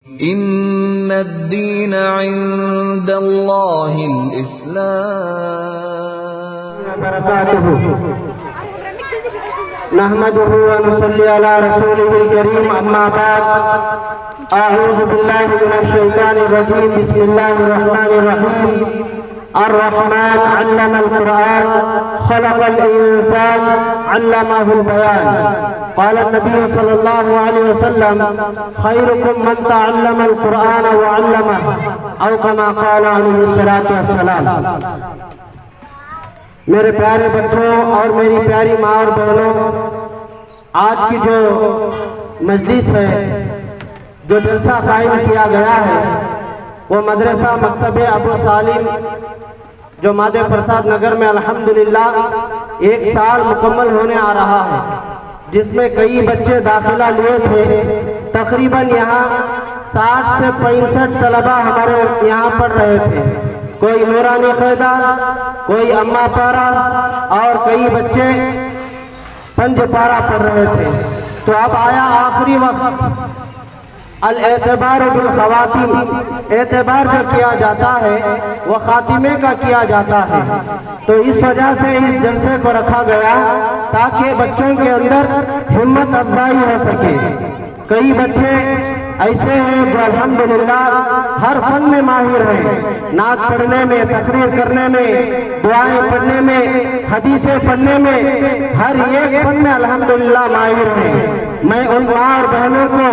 इन्नद्दीन इंदल्लाहिल इस्लाम बरकातुहु नहमदुहु व नुसल्ली अला रसूलिहिल करीम अम्मा बाद अऊज़ु बिल्लाहि मिनश शैतानिर रजीम बिस्मिल्लाहिर रहमानिर रहीम अर्रहमान अल्लमल कुरान खलक़ल इंसान अल्लमहुल बयान क़ाल नबी सल्लल्लाहु अलैहि वसल्लम खैरुकुम मन तअल्लमल कुरान व अल्लमहु औ कमा क़ाल अलैहि सलातु वस्सलाम। मेरे प्यारे बच्चों और मेरी प्यारी माँ और बहनों, आज की जो मजलिस है, जो जलसा कायम किया गया है, वो मदरसा मकतबे अबू सालिम जो मादे प्रसाद नगर में अल्हम्दुलिल्लाह 1 साल मुकम्मल होने आ रहा है, जिसमें कई बच्चे दाखिला लिए थे। तकरीबन यहाँ 60 से 65 तलबा हमारे यहाँ पढ़ रहे थे। कोई नूरानी क़ैदा, कोई अम्मा पारा और कई बच्चे पंज पारा पढ़ रहे थे। तो अब आया आखिरी वक्त, अल-एतबार बिल ख़वातीम, एतबार जो किया जाता है वो खातिमे का किया जाता है। तो इस वजह से इस जलसे को रखा गया ताकि बच्चों के अंदर हिम्मत अफजाई हो सके। कई बच्चे ऐसे हैं जो अल्हम्दुलिल्लाह हर फन में माहिर हैं, नात पढ़ने में, तकरीर करने में, दुआएं पढ़ने में, हदीसें पढ़ने में, हर एक फन में अल्हम्दुलिल्लाह माहिर हैं। मैं उन माँ और बहनों को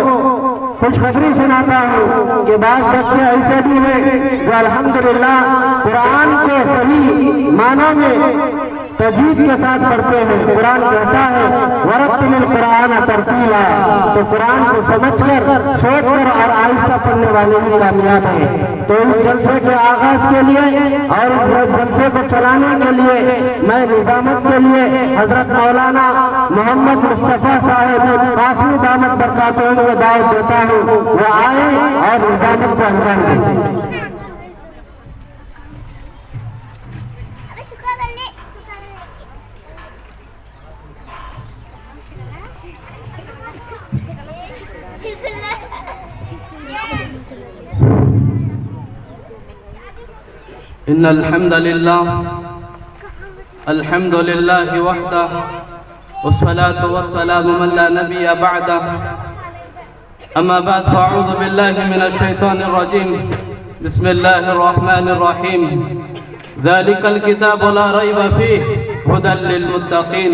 खुशखबरी सुनाता हूँ कि बाज़ बच्चे ऐसे भी हैं जो अल्हम्दुलिल्लाह कुरान को सही मानों में तजवीद के साथ पढ़ते हैं। कुरान कहता है वरत्तिलिल कुरान तरतीला, तो कुरान को समझकर, सोचकर और आहिस्ता पढ़ने वाले ही कामयाब हैं। तो इस जलसे के आगाज के लिए और इस जलसे को चलाने के लिए मैं निजामत के लिए हजरत मौलाना मोहम्मद मुस्तफ़ा साहेब कासमी दामत बरकातुहू को दावत देता हूँ, वो आए और निजामत को अंजाम दें। इन्नल हम्दुलिल्लाह अल्हम्दुलिल्लाह वहदह वस्सलातु वस्सलामु अला नबिय्य बअदह अम्मा बाद फअऊज़ु बिल्लाहि मिनश शैतानिर रजीम बिस्मिल्लाहिर रहमानिर रहीम ज़ालिकल किताबु ला रैब फ़ीहि हुदल लिल मुत्तक़ीन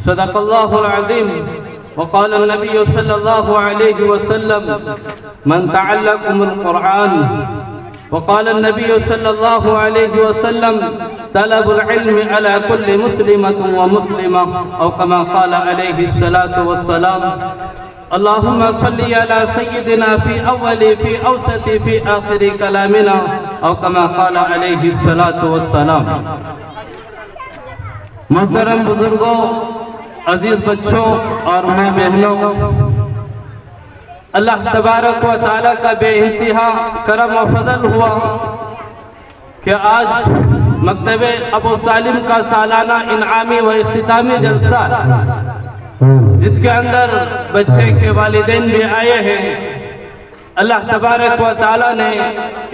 सदक़ल्लाहुल अज़ीम वक़ाल नबी सल्लल्लाहु अलैहि वसल्लम मन तअल्लक़ुल कुरान वक़ाल नबी सल्लल्लाहु अलैहि वसल्लम तलबुल इल्म अला कुल्लि मुस्लिमतिन व मुस्लिमा औ कमा क़ाल अलैहि सलातु वस्सलाम। अल्लाहुम्मा सल्लि अला सय्यिदिना फ़ी अव्वलि फ़ी औसति फ़ी आखिरि कलामिना औ कमा क़ाल अलैहि सलातु वस्सलाम। मोहतरम बुजुर्गों, अजीज बच्चों और माँ बहनों, अल्लाह तबारक व तआला का बेइंतहा करम व फजल हुआ कि आज मकतबे अबू सालिम का सालाना इनामी व इख्तितामी जलसा, जिसके अंदर बच्चे के वालिदैन भी आए हैं, अल्लाह तबारक व तआला ने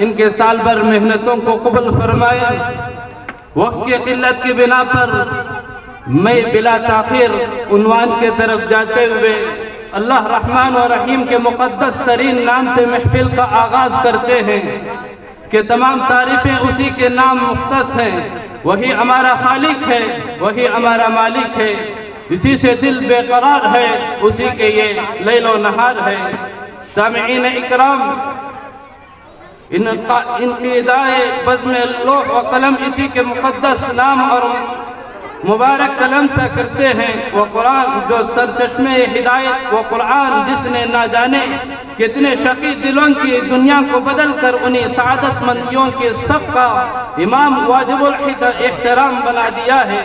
इनके साल भर मेहनतों को कबूल फरमाए। वक्त की किल्लत की बिना पर मैं बिला ताखिर उन्वान के तरफ जाते हुए अल्लाह रहमान और रहीम के मुक़द्दस तरीन नाम से महफिल का आगाज़ करते हैं कि तमाम तारीफ़ें उसी के नाम मुख्तस हैं। वही हमारा खालिक है, वही हमारा मालिक है, इसी से दिल बेकरार है, उसी के ये लैल व नहार है। सामिईन इकराम, इनक़िदाए बज़्म लौह व कलम इसी के मुक़द्दस नाम और मुबारक कलम से करते हैं। वो कुरान जो सरचश्मे हिदायत, वो कुरान जिसने ना जाने कितने शकी दिलों की दुनिया को बदल कर उन्हीं सआदतमंदियों के सफ़ का इमाम वाजिबुल एहतराम बना दिया है।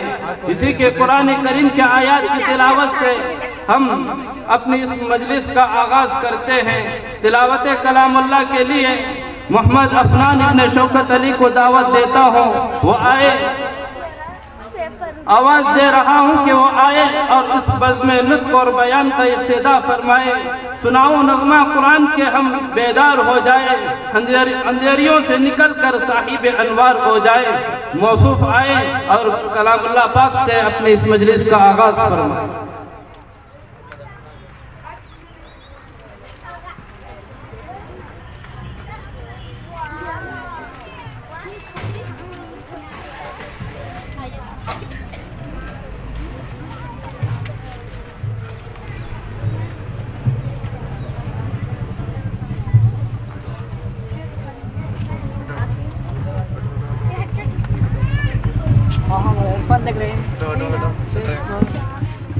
इसी के कुरान करीम के आयात की तिलावत से हम अपनी इस मजलिस का आगाज़ करते हैं। तिलावत कलामुल्लाह के लिए मोहम्मद अफनान इब्न शौकत अली को दावत देता हूँ, वो आए। आवाज़ दे रहा हूँ कि वो आए और इस बज़्म नुत्क़ और बयान का इब्तिदा फरमाए। सुनाओ नग़मा कुरान के हम बेदार हो जाए, अंधेरियों से निकल कर साहिब अनवार हो जाए। मौसूफ आए और कलामुल्लाह पाक से अपनी इस मजलिस का आगाज़ फरमाए।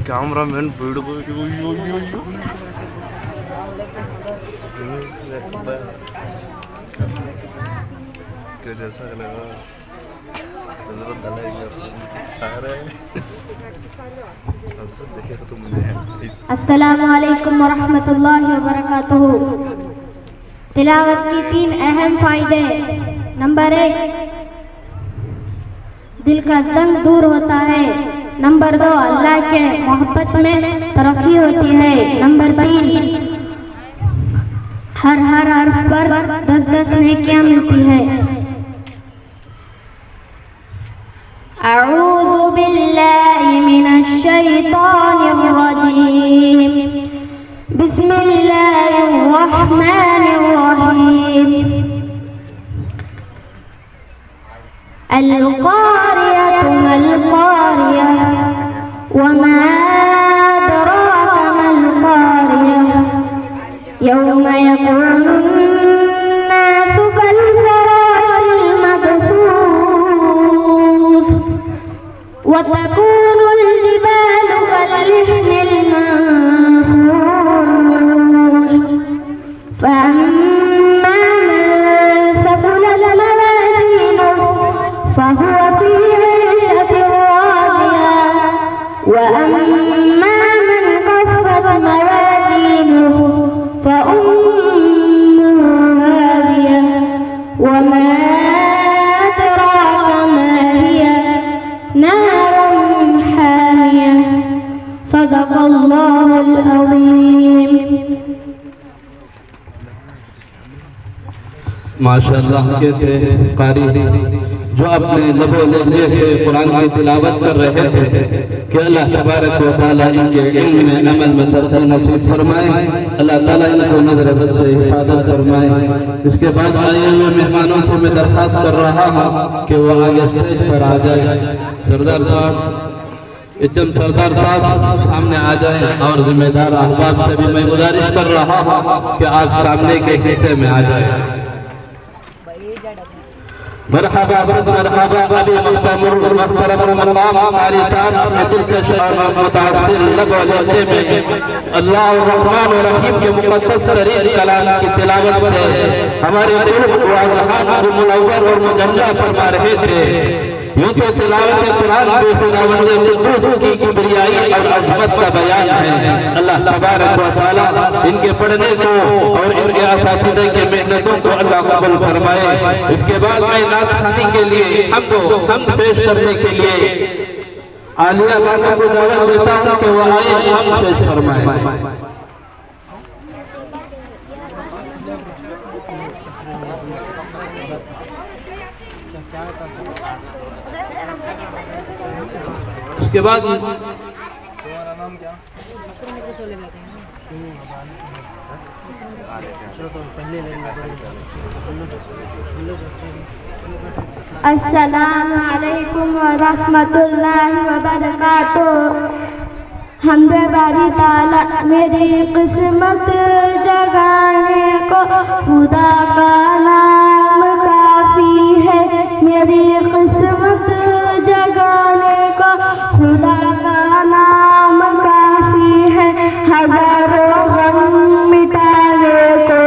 कैमरामैन भीड़ को क्या जैसा लगा अस्सलामु अलैकुम वरहमतुल्लाहि वबरकातुहू। तिलावत की 3 अहम फायदे। नंबर 1, दिल का जंग दूर होता है। नंबर 2, अल्लाह के मोहब्बत में तरक्की होती है। नंबर 3, हर हर्फ पर 10-10 नेकियां मिलती है। अऊज़ु बिल्लाहि मिनश शैतानिर रजीम। बिस्मिल्लाहिर रहमानिर रहीम। अल-क़ारियतु मल-क़ारियह वमा अदराक मल-क़ारियह यौम यकूनुन्नासु कल-फ़राशिल मबसूस व तकूनुल जिबालु कल-इह्निल मंफूश फ़अम्मा मन सक़ुलत मवाज़ीनुहु फ़हुव फ़ी ईशतिन राज़ियह व अम्मा मन ख़फ़्फ़त मवाज़ीनुहु फ़उम्मुहु हावियह वमा अदराक मा हिय नारुन हामियह। सदक़ल्लाहुल अज़ीम। माशाअल्लाह के थे कारी जो अपने लबो लहजे से कुरान की तिलावत कर रहे थे कि अल्लाह तबारक व तआला इनके इल्म में अमल में तरक्की नसीब फरमाए। अल्लाह ताला इनको नजर बद से हिफाजत फरमाए। इसके बाद आए हुए मेहमानों से मैं दरख्वास्त कर रहा हूँ कि वो आगे स्टेज पर आ जाए। सरदार साहब, एचएम सरदार साहब सामने आ जाएं और जिम्मेदार अहबाब से भी मैं गुजारिश कर रहा हूँ कि आप सामने के हिस्से में आ जाएं। मरहबा सद मरहबा अभी मुहतरम मकाम कारी साहब अपने दिलकश और मुतासिर लब व लहजे में अल्लाह रहमान और रहीम के मुक़द्दस तरीन कलाम की तिलावत से हमारे क़ुल्ब व अज़हान को मुनव्वर और मुजल्ला फरमा रहे थे। यूं तो तिलावत कुरान में खुदावंद कुद्दूस की किबरियाई और अज़मत का बयान है। अल्लाह तबारक व तआला इनके पढ़ने को और इनके असातिज़े की मेहनतों को अल्लाह कबूल फरमाए। इसके बाद मैं नात खानी के लिए हमद पेश करने के लिए आलिया बाबा को दावत देता हूँ कि वो आए हम पेश फरमाए। उसके बाद तुम्हारा नाम क्या? अस्सलामु अलैकुम व रहमतुल्लाहि व बरकातुहू। हम्द बारी ताला मेरी किस्मत जगाने को खुदा का नाम काफी है। मेरी किस्मत जगाने को खुदा का नाम काफी है। हजारों गम मिटाने को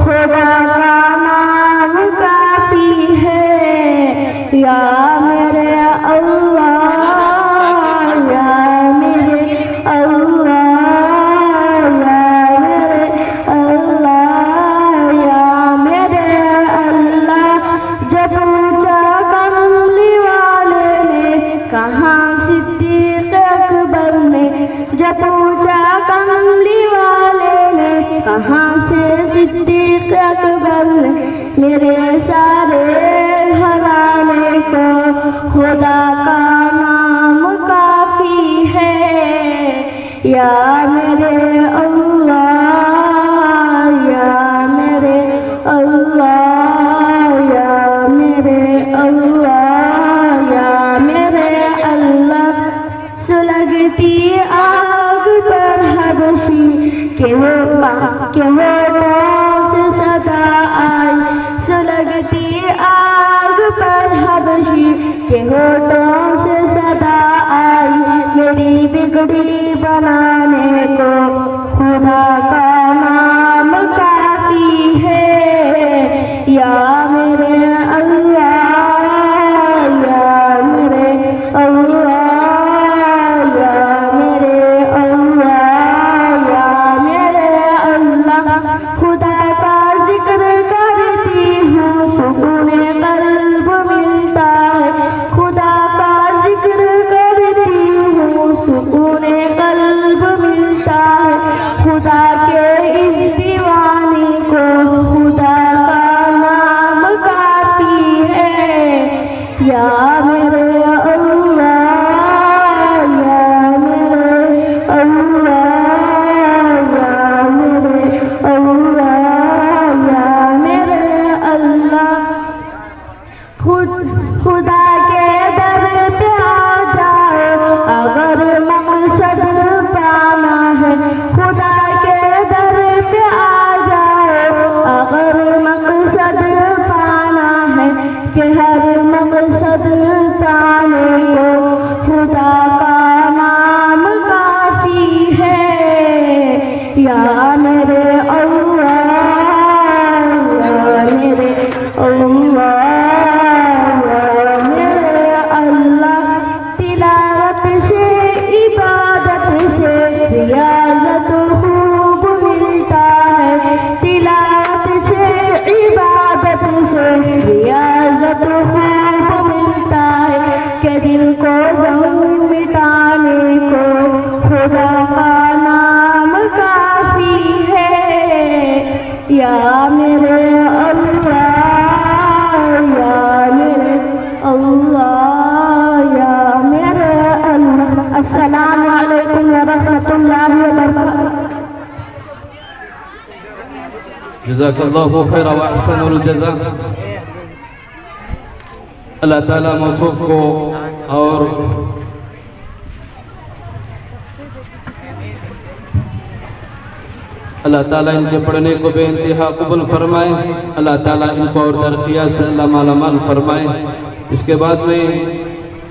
खुदा का नाम काफी है। या मेरे अल्लाह, या मेरे अल्लाह, या मेरे अल्लाह, या मेरे अल्लाह। जब पूछा कम मेरे सारे घराने को खुदा का नाम काफी है। या मेरे अल्लाह, या मेरे अल्लाह, या मेरे अल्लाह, या मेरे अल्लाह। सुलगती आग पर हबशी के होठों से सदा आई, सुलगती आग पर हबशी के होठों से सदा आई। मेरी बिगड़ी बनाने को खुदा का नाम काफी है। या मेरे अल्लाह, या मेरे अल्लाह, या मेरे अल्लाह, या मेरे अल्लाह। खुदा का जिक्र करती हूँ सुकून कल्ब मिलता है, खुदा का जिक्र करती हूँ सुकून कल्ब मिलता है। खुदा के इस दीवाने को खुदा का नाम काफी है। या मेरे अल्लाह, या मेरे अल्लाह, या मेरे अल्लाह, या मेरे अल्लाह। खुदा के दर पे आ जाओ अगर मकसद पाना है, खुदा के दर पे आ जाओ अगर मकसद पाना है। कि हर मकसद पाने को खुदा का नाम काफी है। या मेरे अल्लाह, या मेरे अल्लाह, या मेरे अल्लाह। तिलावत से इबादत से रियाजत खूब मिलता है, तिलावत से इबादत से रियाजत खूब मिलता है। कि दिल को ज़म मिटाने को खुदा का नाम काफी है। या मेरे अल्लाह, या मेरे अल्लाह, या मेरे अल्लाह। अस्सलामु अलैकुम व रहमतुल्लाहि व बरकातुहू। जज़ाकल्लाहु खैर व अहसनुल जज़ा। अल्लाह ताला मौसूफ को और अल्लाह ताला इनके पढ़ने को बेइंतहा कबूल फरमाए। अल्लाह ताला इनको और तरक्कियाँ से अल्लाह मालामाल फरमाए। इसके बाद में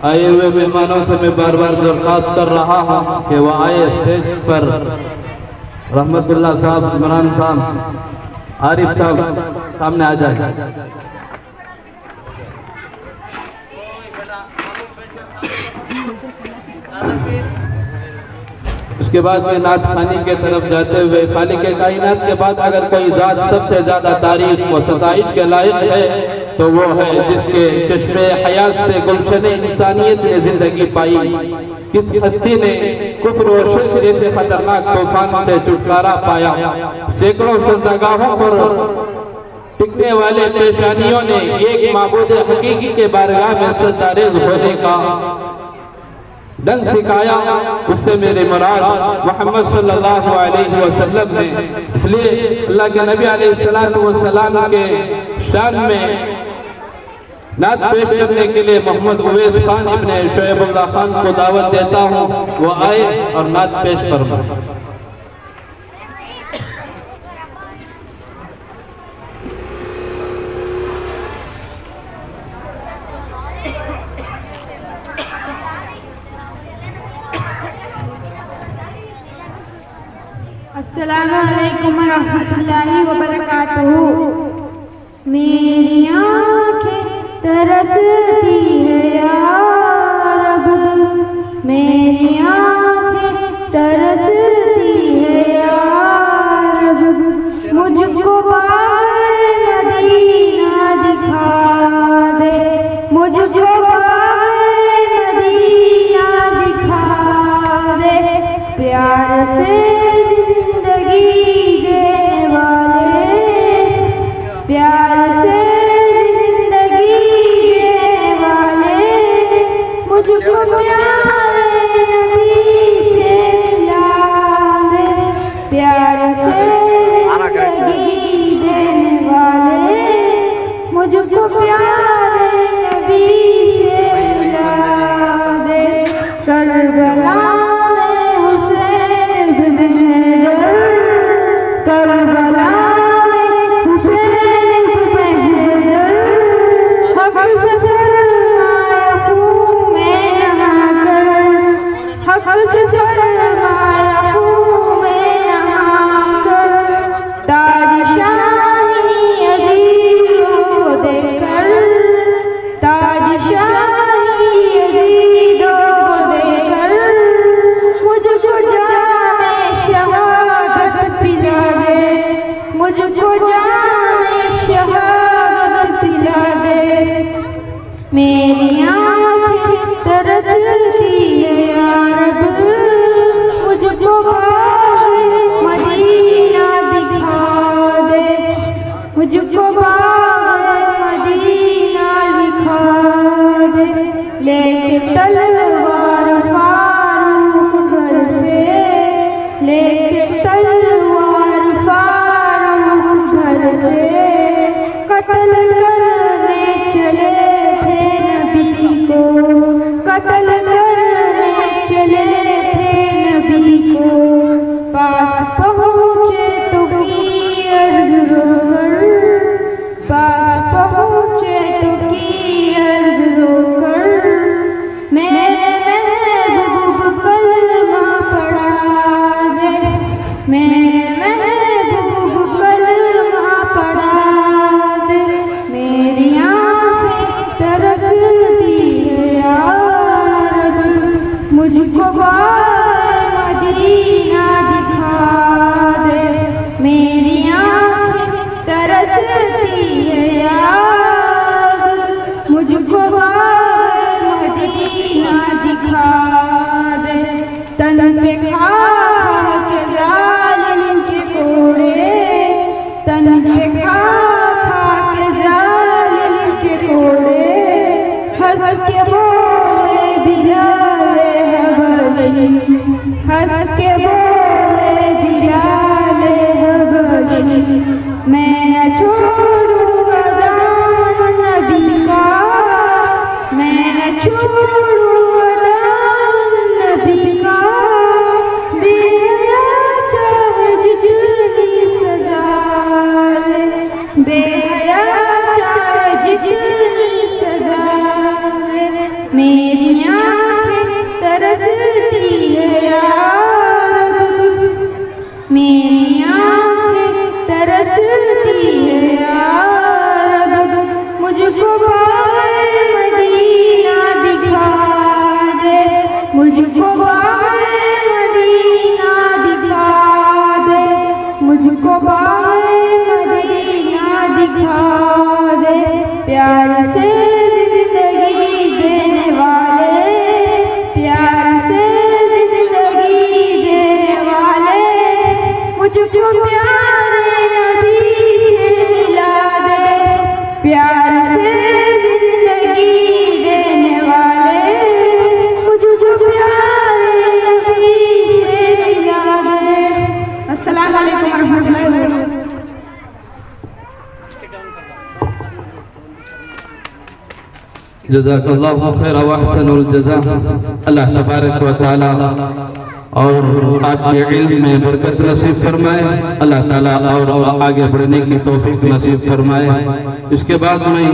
आए हुए मेहमानों से मैं बार बार दरख्वास्त कर रहा हूँ कि वह आए स्टेज पर। रहमतुल्लाह साहब, इमरान साहब, आरिफ साहब सामने आ जाए। इसके बाद में नात खानी के तरफ जाते हुए खालिक कायनात के बाद अगर कोई ज़ात सबसे ज़्यादा तारीफ व सताइश के लायक है तो वो है जिसके चश्मे हयात से गुलशन इंसानियत ने जिंदगी पाई। किस हस्ती ने कुफ्र और शिर्क जैसे खतरनाक तूफान से छुटकारा पाया। सैकड़ों सजदागाहों पर टिकने वाले पेशानियों ने एक माबूद हकीकी के बारगाह में सजदारेज होने का ढंग सिखाया। उससे मेरे मुराद मोहम्मद सल्लल्लाहु अलैहि वसल्लम ने। इसलिए अल्लाह के नबी अलैहिस्सलातु वस्सलाम के शान में नात पेश करने के लिए मोहम्मद उवैस खान इब्ने शोएबुल्लाह खान को दावत देता हूँ, वो आए और नात पेश फरमाए। अस्सलामु अलैकुम रहमतुल्लाहि व बरकातुहू। मेरी आँखें तरसती है या रब, मेरी आँखें तरसती है या रब। मुझको बाग़ मदीना दिखा दे, मुझको बाग़ मदीना दिखा दे। प्यार से जिंदगी देने वाले से कत्ल करने चले थे नबी को, कत्ल करने चले थे नबी को। पास पहुँचे तो की अर्ज रोकर, पास पहुँचे तो की अर्ज रोकर, मेरे महबूब कलमा पढ़ा दे, मेरे महबूब कलमा पढ़ा दे। मेरी आँखें तरसती है या रब, मुझको मदीना दिखा दे। मेरी आँखें तरसती है या रब, मुझको मदीना दिखा दे। तन पे खा के जालिम के कोड़े, तन पे खा के जालिम के कोड़े, हंस के बोले बिलाले हबशी, हंस के बोले बिलाले हबशी। मैं न छोड़ूंगा दान नबी का, मैं न छोड़ूंगा दान नबी का। बेहया चाहे जितनी सजा ले, बेहया चाहे जितनी सजा ले, मेरी आँखें तरसती है या रब, मेरी आँखें तरसती है या रब। मुझको मदीना दिखा दे, मुझको मदीना दिखा दे, मुझको मदीना दिखा दे। प्यार से जिंदगी देने वाले, प्यार से जिंदगी देने वाले, मुझको प्यारे नबी से मिला दे। प्यार से जिंदगी देने वाले, मुझको प्यारे नबी से मिला दे। अस्सलाम वालेकुम रहमतुल्लाहि व बरकातहू। जज़ाकल्लाहु खैर व अहसनुल जज़ा। अल्लाह तबारक व तआला और आपके इल्म में बरकत नसीब फरमाए, अल्लाह ताला और आगे बढ़ने की तौफीक नसीब फरमाए। इसके बाद मैं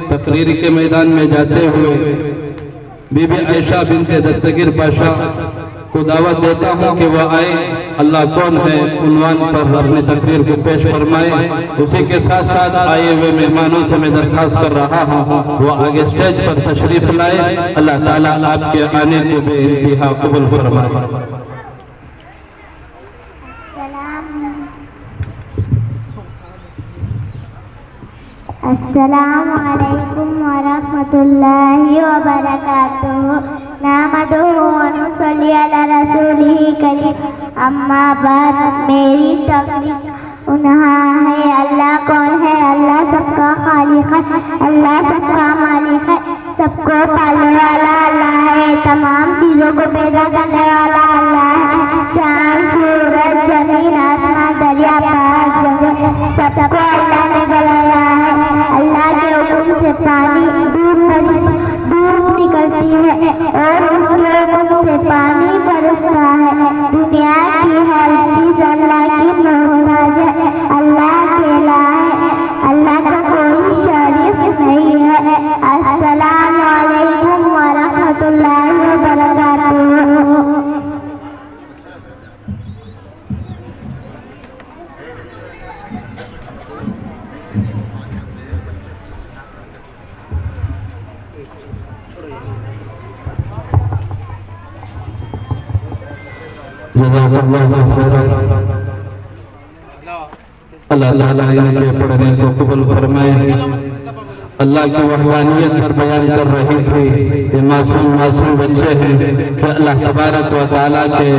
तकरीर के मैदान में जाते हुए बीबी आयशा बिनते दस्तगीर पाशा को दावत देता हूँ कि वह आए, अल्लाह कौन है उन्वान पर अपनी तकरीर को पेश फरमाए। उसी के साथ साथ आए हुए मेहमानों से मैं दरख्वास्त कर रहा हूँ वो आगे स्टेज पर तशरीफ लाए। अल्लाह ताला आपके आने को बेइंतहा कबूल फरमाए। अस्सलामु अलैकुम वरहमतुल्लाहि वबरकातुहू। नहमदुहू व नुसल्ली अला रसूलिही करीम। अम्मा बाद, मेरी तकरीर उन्हा है। अल्लाह कौन है? अल्लाह सबका खालिक है, अल्लाह सबका मालिक है, सबको पालने वाला अल्लाह है, तमाम चीज़ों को पैदा करने वाला अल्लाह है। चाँद, सूरज, जमीन, आसमान, दरिया, पहाड़, जंगल, सबको अल्लाह ने बनाया है। अल्लाह के हुक्म से पानी धूप निकलती है और उसके हुक्म से पानी बरसता है। दुनिया की हर चीज अल्लाह की मोहताज है, अल्लाह अकेला है, अल्लाह का कोई शरीक नहीं है। अस्सलामु अलैकुम वरहमतुल्लाहि वबरकातुहू। अल्लाह ताला इनके पढ़ने को कबूल फरमाए। अल्लाह की वहदानियत पर बयान कर रहे थे। ये मासूम बच्चे हैं कि अल्लाह तबारक व तआला के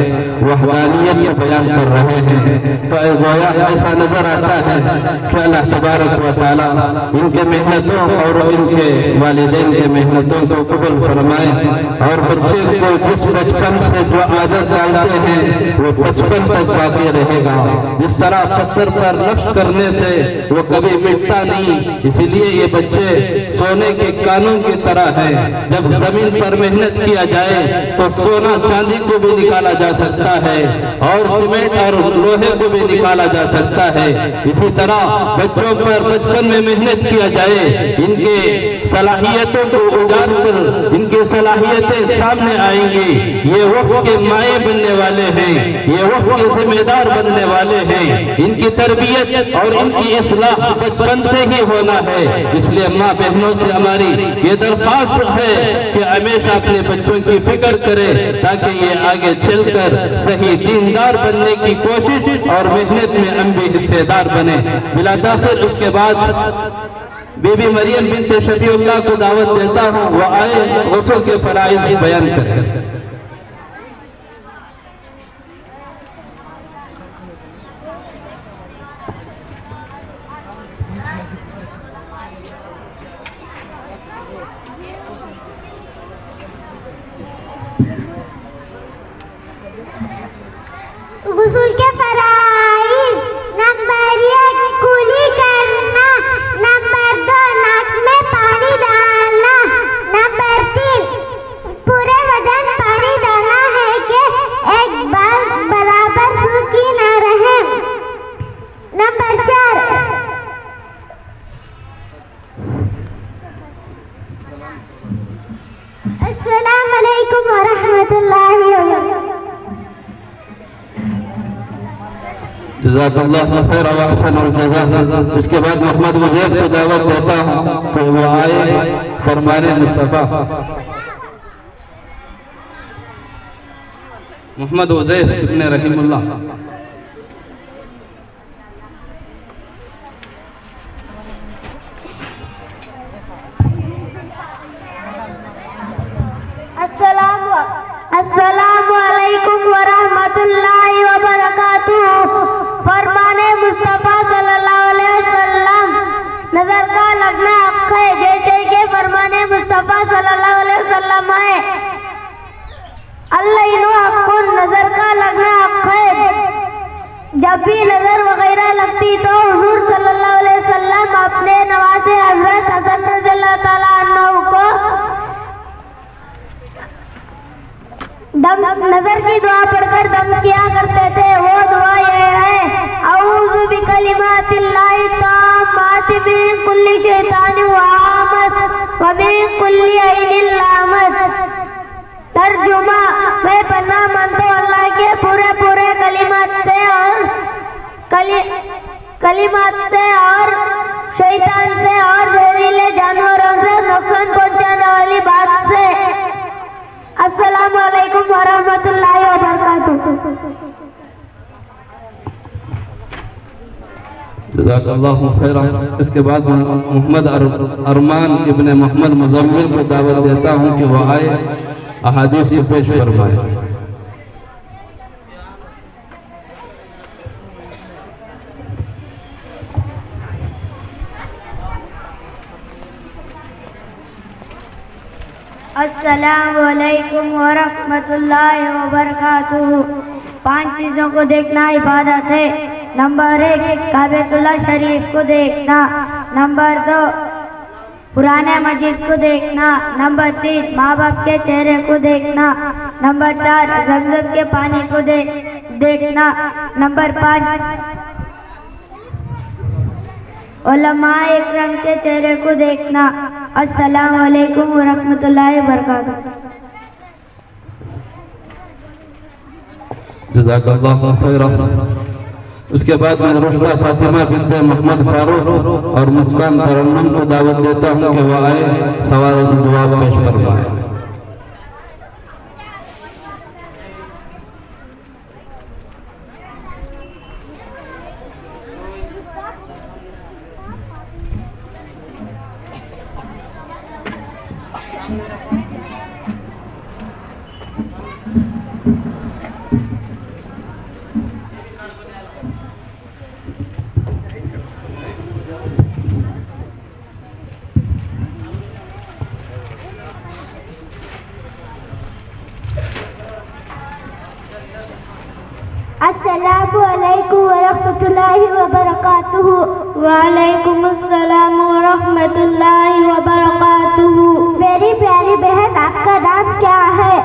वहदानियत को बयान कर रहे हैं। तो गोया ऐसा नजर आता है कि अल्लाह तबारक व तआला इनके मेहनतों और इनके वालिदैन के मेहनतों को कबूल फरमाए और बच्चे को जिस बचपन से जो आदत डालते हैं वो बचपन तक बाकी रहेगा। जिस तरह पत्थर पर नक्श करने से वो कभी मिटता नहीं, इसीलिए ये बच्चे सोने के कानून की तरह है। जब जमीन पर मेहनत किया जाए तो सोना चांदी को भी निकाला जा सकता है और सीमेंट और लोहे को भी निकाला जा सकता है। इसी तरह बच्चों पर बचपन में मेहनत किया जाए, इनके सलाहियतों को उजागर कर इनकी सलाहियतें सामने आएंगी। ये वक्त के माए बनने वाले हैं, ये वक्त के जिम्मेदार बनने वाले हैं। इनकी तरबियत और इनकी इस्लाह बचपन से ही होना है। इसलिए माँ बहनों से हमारी ये दरख्वास्त है कि हमेशा अपने बच्चों की फिक्र करें ताकि ये आगे चलकर सही दीनदार बनने की कोशिश और मेहनत में हम भी हिस्सेदार बने। बिला ताखिर उसके बाद बीबी मरियम बिन्ते शफीउल्लाह को दावत देता हूँ, वो आए गुस्ल के फराइज़ बयान करें। गुस्ल के फराइज़। नंबर 1 कुली करना, नंबर 2 नाक में पानी डालना, नंबर 3 पूरे बदन पानी डालना है कि एक बाल बराबर सूखी न रहे, नंबर 4 अस्सलाम वालेकुम व रहमतुल्लाहि व बरकातहू। जज़ाकल्लाहु खैरन व अहसनल जज़ा। इसके बाद मोहम्मद उज़ैफ को दावत देता हूँ कि वो आए फरमाने मुस्तफ़ा। मोहम्मद उज़ैफ इब्न रहीमुल्लाह। अस्सलामु अलैकुम व रहमतुल्लाहि व बरकातहू। फरमाने मुस्तफ़ा सल्लल्लाहु अलैहि वसल्लम नजर का लगना हक है, जैसे कि फरमाने मुस्तफ़ा सल्लल्लाहु अलैहि वसल्लम है अल्लाह हक़्क़ुन, नजर का लगना हक है। जब भी नजर वगैरह लगती तो हुजूर सल्लल्लाहु अलैहि वसल्लम अपने नवासे हजरत हसन रज़ियल्लाहु ताला अन्हु को दम नजर की दुआ पढ़कर दम किया करते थे। वो दुआ यह है, औज़ु बिकलिमातिल्लाहि ताम्माति मिन कुल्ली शैतानिन व आमत व मिन कुल्ली ऐनिन लामत। तर्जुमा, मैं पनाह मांगता हूँ अल्लाह के पूरे कलिमात से और शैतान से और जहरीले जानवरों से नुकसान पहुंचाने वाली बात से। अस्सलामु अलैकुम व रहमतुल्लाहि व बरकातहू। जज़ाकल्लाहु खैरन। इसके बाद मोहम्मद अरमान इब्न मोहम्मद मुज़म्मिल को दावत देता हूँ कि वो आए अहादीस को पेश फरमाए। अस्सलामु अलैकुम व रहमतुल्लाहि व बरकातहू। 5 चीज़ों को देखना इबादत है। नंबर 1 काबेतुल्लाह शरीफ को देखना, नंबर 2 पुराने मस्जिद को देखना, नंबर 3 माँ बाप के चेहरे को देखना, नंबर 4 ज़मज़म के पानी को देखना, नंबर 5 उलमाए इकराम के चेहरे को देखना। अस्सलामु अलैकुम व रहमतुल्लाहि व बरकातहू। जज़ाकल्लाहु खैरन। उसके बाद मैं रुश्दा फातिमा बिन्ते मोहम्मद फारूक और मुस्कान तरन्नुम को दावत देता हूँ कि वह आए सवाल जवाब पेश फरमाए। अस्सलामु अलैकुम वरहमतुल्लाहि वबरकातुहू। वालेकुम अस्सलाम व रहमतुल्लाहि व बरकातुहू। मेरी प्यारी बहन, आपका नाम क्या है?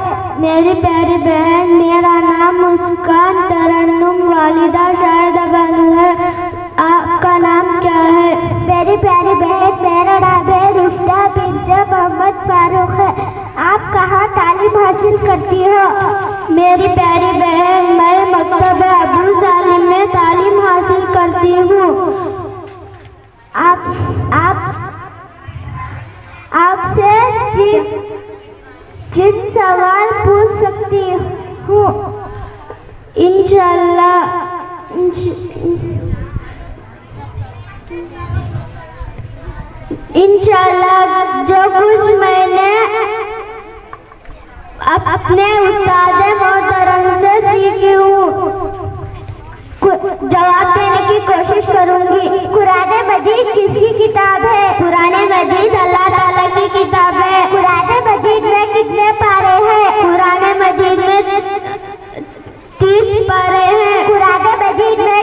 मेरी प्यारी बहन, मेरा नाम मुस्कान तरन्नुम वालिदा शाहिदा बानो है। आपका नाम क्या है? मेरी प्यारी बहन, मेरा नाम है रुश्दा बिन्त मोहम्मद फारूक है। आप कहाँ तालीम हासिल करती हो? मेरी प्यारी बहन, मैं मकतब अबू सालिम में तालीम हासिल करती हूँ। आपसे जिन सवाल पूछ सकती हूँ? इंशाल्लाह जो कुछ मैंने अपने उस्ताद मोहतरम से सीखी हूँ जवाब देने की कोशिश करूँगी। कुरान मजीद किसकी किताब है? कुरान मजीद अल्लाह ताला की किताब है। कुरान मजीद में कितने पारे हैं? कुरान मजीद में 30 पारे हैं। कुरान मजीद में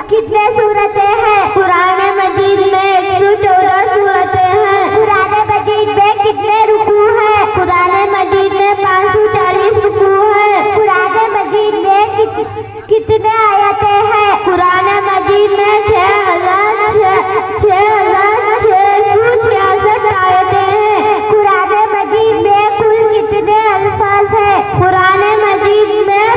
कितने सूरतें हैं? कुरान मजीद में 114 सूरतें हैं। कुरान मजीद में कितने रुकू हैं? कुरान मजीद में 540 रुकू है। कुरान मजीद में कितने आयतें हैं? कुरान मजीद में 6666 आयतें हैं। कुरान मजीद में कुल कितने अल्फाज हैं? कुरान मजीद में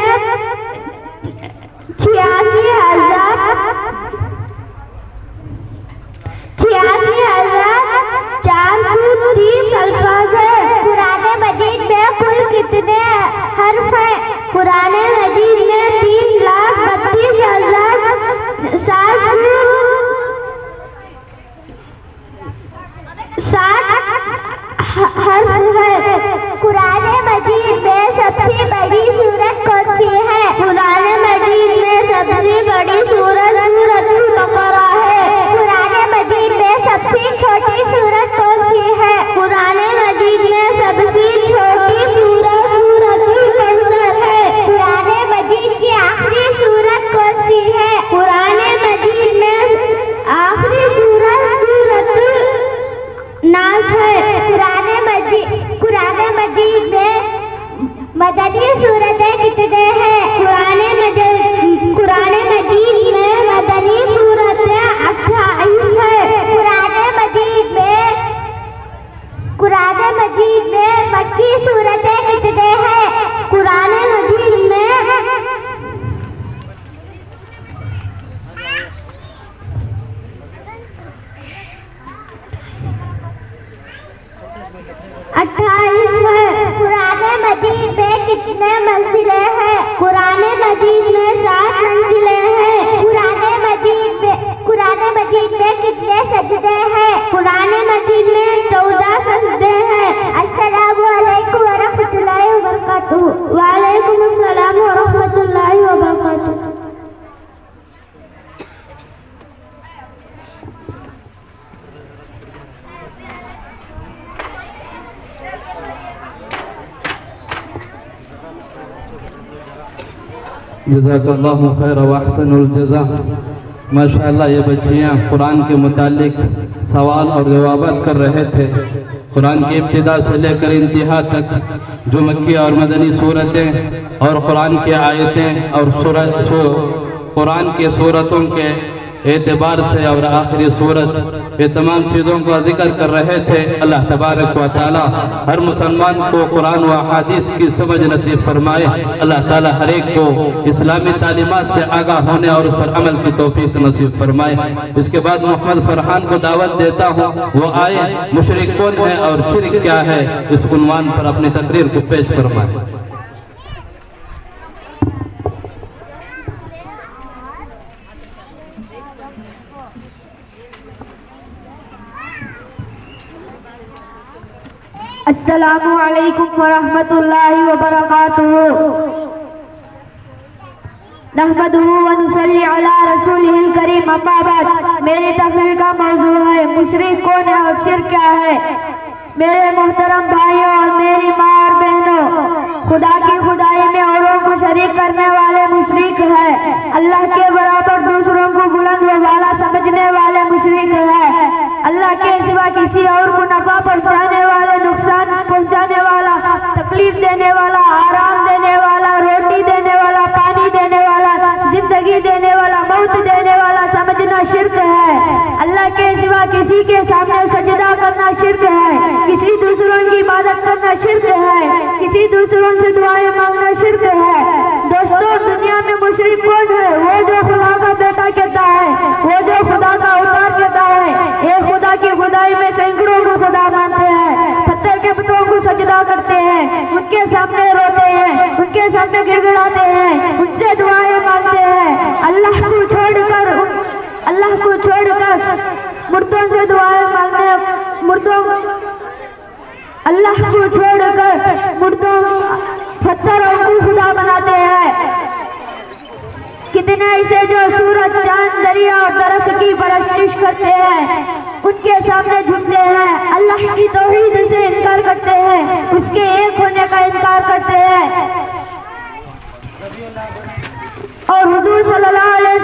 86,430 अल्फाज है। कुरान मजीद में कुल कितने हर्फ हैं? कुरान मजीद में 3,32,760 हर्फ है। कुरान मजीद में सबसे बड़ी सूरत कौन सी है? कुरान मजीद में सबसे बड़ी सूरत सूरतुल बकरा है। कुरान मजीद में सबसे छोटी सूरत कौन सी है? कुरान मजीद में सबसे छोटी सूरत सूरतुल कौसर है। कुरान मजीद की आखिरी सूरत कौन सी है? कुरान मजीद में आखिरी सूरत सूरतुल नास है। कुरान मजीद में मदनी सूरतें कितने हैं? कुरान मजीद में मदनी सूरतें 28 है। कुरान मजीद में मक्की सूरतें कितने हैं? कुरान मजीद में 28 है। कुरान मजीद में कितने मंजिलें हैं? कुरान मजीद में 7 मंजिलें हैं। कुरान मजीद में कितने सजदे हैं? कुरान मजीद में 14 सजदे हैं। अस्सलामु अलैकुम वरहमतुल्लाहि वबरकातुहू। वालेकुम अस्सलाम व रहमतुल्लाहि व बरकातुहू। जज़ाकल्लाहु खैर व अहसनुल जज़ा। माशाअल्लाह ये बच्चियाँ कुरान के मुतालिक सवाल और जवाबात कर रहे थे। कुरान की इब्तिदा से लेकर इंतहा तक जो मक्की और मदनी सूरतें और कुरान की आयतें और कुरान के सूरतों के एतबार से और आखिरी सूरत ये तमाम चीज़ों का जिक्र कर रहे थे। अल्लाह तबारक व ताला हर मुसलमान को कुरान व हदीस की समझ नसीब फरमाए। अल्लाह ताला हर एक को इस्लामी तालीमात से आगाह होने और उस पर अमल की तौफीक नसीब फरमाए। इसके बाद मोहम्मद फरहान को दावत देता हूँ, वो आए मुशरिक कौन है और शिरक क्या है, इस उन्वान पर अपनी तकरीर को पेश फरमाए। अस्सलामु अलैकुम वरहमतुल्लाहि वबरकातुहू। नहमदुहू व नुसल्ली अला रसूलिहिल करीम। अम्मा बाद, मेरी तकरीर का मौजू है मुशरिक कौन है और शिर्क क्या है। मेरे मोहतरम भाइयों और मेरी माँ और बहनों, खुदा की खुदाई में औरों को शरीक करने वाले मुशरिक है। अल्लाह के बराबर दूसरों को बुलंद व वाला समझने वाले मुशरिक है। अल्लाह के सिवा किसी और को नफा पहुँचाने वाले, नुकसान पहुँचाने वाला, तकलीफ देने वाला, आराम देने वाला, रोटी देने वाला, पानी देने वाला, जिंदगी देने वाला, मौत देने वाला समझना शिर्क है। अल्लाह के सिवा किसी के सामने सजदा करना शिर्क है। किसी दूसरों की इबादत करना शिर्क है। किसी दूसरों से दुआएं मांगना शिर्क है। दोस्तों, दुनिया में मुशरिक कौन है? वो जो खुदा का बेटा कहता है, वो जो खुदा का अवतार कहता है, एक खुदा की खुदाई में सैकड़ों को खुदा मानते हैं, पत्थर के बुतों को सजदा करते हैं, उनके सामने रोते हैं, उनके सामने गिड़गिड़ाते हैं, उनसे दुआएं मांगते हैं। अल्लाह को छोड़कर मुर्दों से दुआएं मांगने, अल्लाह को छोड़कर मुर्दों पत्थरों को खुदा बनाते हैं। कितने ऐसे जो सूरज, चांद, दरिया और दरख्त की परस्तिश करते हैं, उनके सामने झुकते हैं, अल्लाह की तौहीद से इनकार करते हैं, उसके एक होने का इनकार करते हैं और हुजूर सल्लल्लाहु अलैहि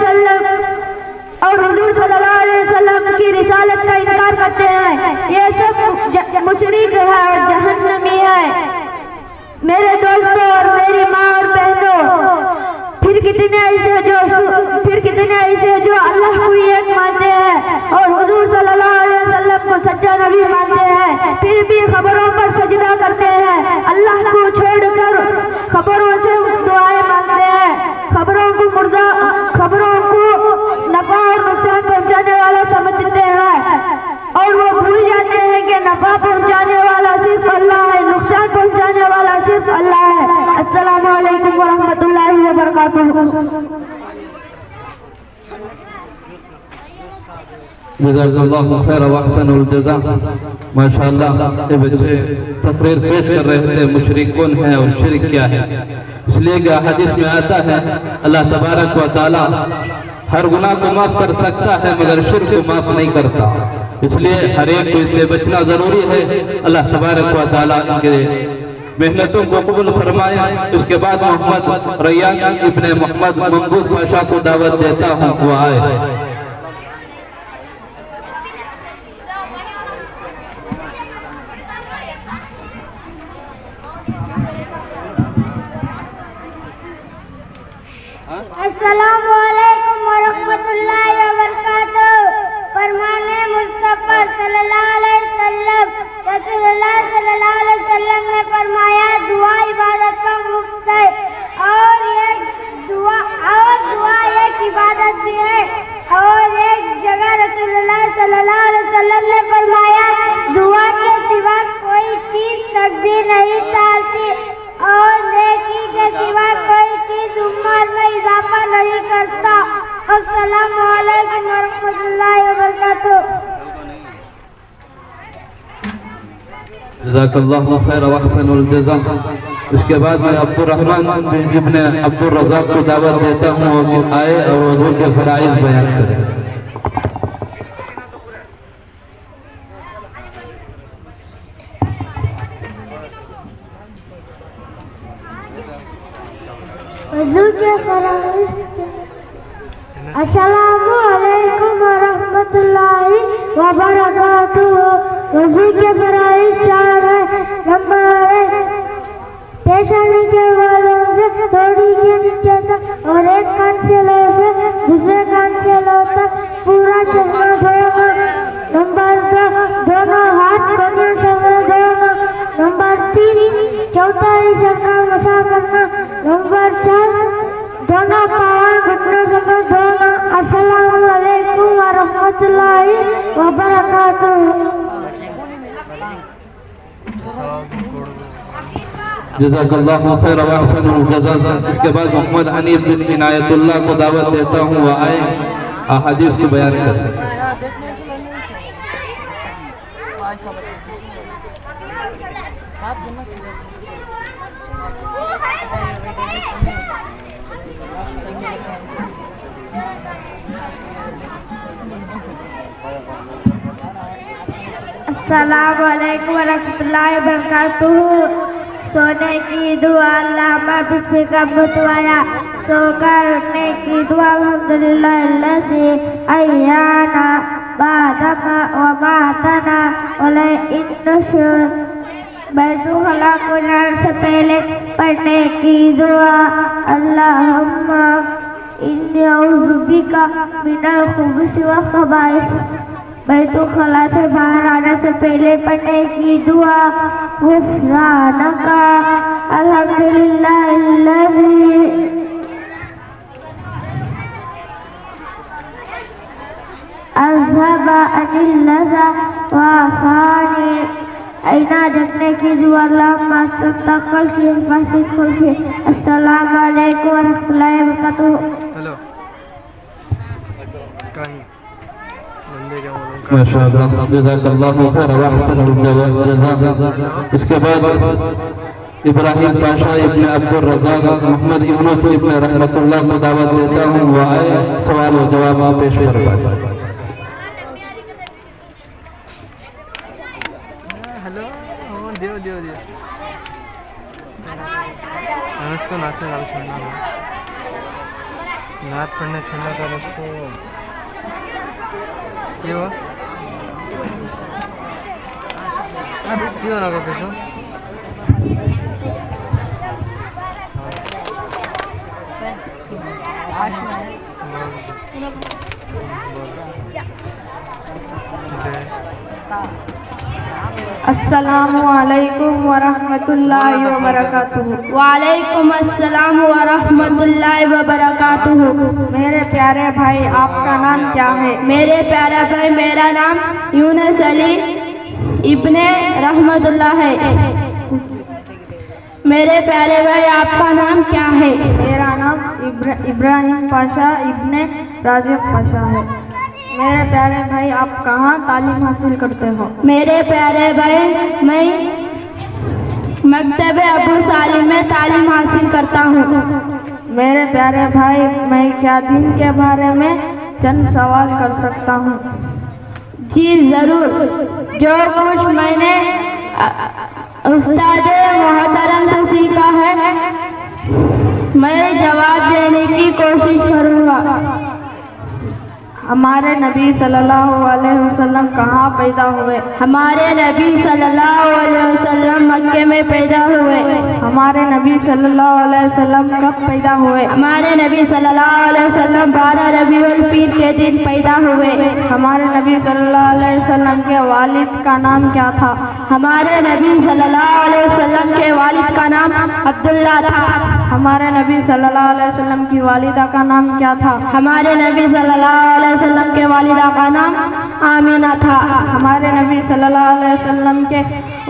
वसल्लम की रिसालत का इनकार करते हैं। ये सब मुशरिक है और जहन्नमी है। मेरे दोस्तों और मेरी माँ और बहनों, फिर कितने ऐसे जो अल्लाह को एक मानते हैं और हुजूर सल्लल्लाहु अलैहि वसल्लम को सच्चा नबी मानते हैं, फिर भी खबरों पर सजदा करते हैं, अल्लाह को छोड़कर खबरों से दुआएं मांगते हैं, खबरों को नफा और नुकसान पहुंचाने वाला समझते हैं और वो भूल जाते हैं कि नफा पहुंचाने वाला सिर्फ अल्लाह है, नुकसान पहुंचाने वाला सिर्फ अल्लाह है। अस्सलामु अलैकुम वरहमतुल्लाहि वबरकातुहू। जज़ाकल्लाहु खैर व अहसनुल जज़ा। माशाअल्लाह, ये बच्चे तकरीर पेश कर रहे थे मुशरिक कौन है और शिर्क क्या है। इसलिए कि हदीस में आता है अल्लाह तबारक व तआला हर गुनाह को माफ कर सकता है मगर शिर्क को माफ नहीं करता। इसलिए हर एक को इससे बचना जरूरी है। अल्लाह तबारक व तआला इनके मेहनतों को कबूल फरमाए। उसके बाद मोहम्मद रैयान इब्ने मोहम्मद ममदूद पाशा को दावत देता हूँ, वो आए। अस्सलामु अलैकुम वरहमतुल्लाहि वबरकातुहू। फरमाने मुस्तफा सल्लल्लाहु अलैहि वसल्लम, रसूलुल्लाह सल्लल्लाहु अलैहि वसल्लम ने फरमाया, दुआ इबादत का मुफ्त है और दुआ एक इबादत भी है। और एक जगह रसूलुल्लाह सल्लल्लाहु अलैहि वसल्लम ने फरमाया, दुआ के सिवा कोई चीज तकदीर नहीं टालती और नेकी के सिवा कोई चीज उम्र में इजाफा नहीं करता। अस्सलामु अलैकुम वरहमतुल्लाहि वबरकातुहू। जज़ाकल्लाहु खैर व अहसनुल जज़ा। इसके बाद मैं अब्दुर्रहमान इब्ने अब्दुर रज़ाक को दावत देता हूँ कि आए और हुजूर के फराइज़ बयान करें। हुजूर के फराइज़। अस्सलामु अलैकुम वरहमतुल्लाहि वबरकातुहू। हुजूर के फराइज़ 4 है। नंबर 1, पेशानी के बालों से थोड़ी के नीचे तक और एक कान के लौ से दूसरे कान के लौ तक पूरा चेहरा धोना। नंबर 2, दोनों हाथ कोने से धोना। नंबर 3, चौथा हिस्सा का मसा करना। नंबर 4, दोनों पाँव घुटनों से धोना। अस्सलामु अलैकुम वरहमतुल्लाहि वबरकातुहू। जज़ाकल्लाहु खैर व अहसनुल जज़ा। इसके बाद मोहम्मद हनीफ बिन इनायतुल्लाह को दावत देता हूँ, वह आए अहादीस को बयान करें। अस्सलामु अलैकुम वरहमतुल्लाहि वबरकातुहू। सोने की दुआ अल्लाहुम्मा बिस्मिका मुतवाया, सोकर उठने की दुआ अल्हम्दुलिल्लाह अल्लज़ी अय्याना बादमा व मातना वला इन्नुशुर। बैतुल खला को जाने से पहले पढ़ने की दुआ अल्लाहुम्मा इन्नी औज़ु बिका मिनल खुबुस व खबाइस। बैतुल खला से बाहर आने से पहले पढ़ने की दुआ गुफ़रानका अल्हम्दुलिल्लाह अल्लज़ी अज़हबा अनिल लज़ा व आफ़ानी। ऐना देखने की दुआ अल्लाहुम्मा तक़ल की हिफाज़त खुल की। अस्सलामु अलैकुम वरहमतुल्लाहि वबरकातुहू। हेलो कहीं बंदे क्या मालूम माशाअल्लाह, जज़ाकल्लाहु खैरन व अहसनल जज़ा। इसके बाद इब्राहिम पाशा इब्न अब्दुल रज़ाक मोहम्मद यूनुस इब्न रहमतुल्लाह को दावत देता हूँ, वह आए सवाल व जवाब पेश फरमाएं। हेलो दियो दियो दियो इसको नात में गाल छोड़ना है, नात पढ़ने छोड़ना था इसको। ये हुआ क्यों ना कैसे अस्सलामु अलैकुम वरहमतुल्लाहि वबरकातुहू। वालेकुम अस्सलाम व रहमतुल्लाहि व बरकातुहू। मेरे प्यारे भाई, आपका नाम क्या है? मेरे प्यारे भाई, मेरा नाम यूनुस अली इब्ने रहमतुल्लाह है। मेरे प्यारे भाई, आपका नाम क्या है? मेरा नाम इब्राहिम पाशा इब्ने राजिक पाशा है। मेरे प्यारे भाई, आप कहाँ तालीम हासिल करते हो? मेरे प्यारे भाई, मैं मकतब अबू सालिम में तालीम हासिल करता हूँ। मेरे प्यारे भाई, मैं क्या दिन के बारे में चंद सवाल कर सकता हूँ? जी ज़रूर। जो कुछ मैंने उस्ताद मोहतरम से सीखा है, मैं जवाब देने की कोशिश करूँगा। हमारे नबी सल्लल्लाहु अलैहि वसल्लम कहाँ पैदा हुए? हमारे नबी सल्लल्लाहु अलैहि वसल्लम मक्के में पैदा हुए। हमारे नबी सल्लल्लाहु अलैहि वसल्लम कब पैदा हुए? हमारे नबी सल्लल्लाहु अलैहि वसल्लम 12 रबीउल पीर के दिन पैदा हुए। हमारे नबी सल्लल्लाहु अलैहि वसल्लम के वालिद का नाम क्या था? हमारे नबी सल्लल्लाहु अलैहि वसल्लम के वालिद का नाम अब्दुल्ला था। हमारे नबी सल्लल्लाहु अलैहि वसल्लम की वालिदा का नाम क्या था? हमारे नबी सल्लल्लाहु अलैहि वसल्लम के वालिदा का नाम आमीना था। हमारे नबी सल्लल्लाहु अलैहि वसल्लम के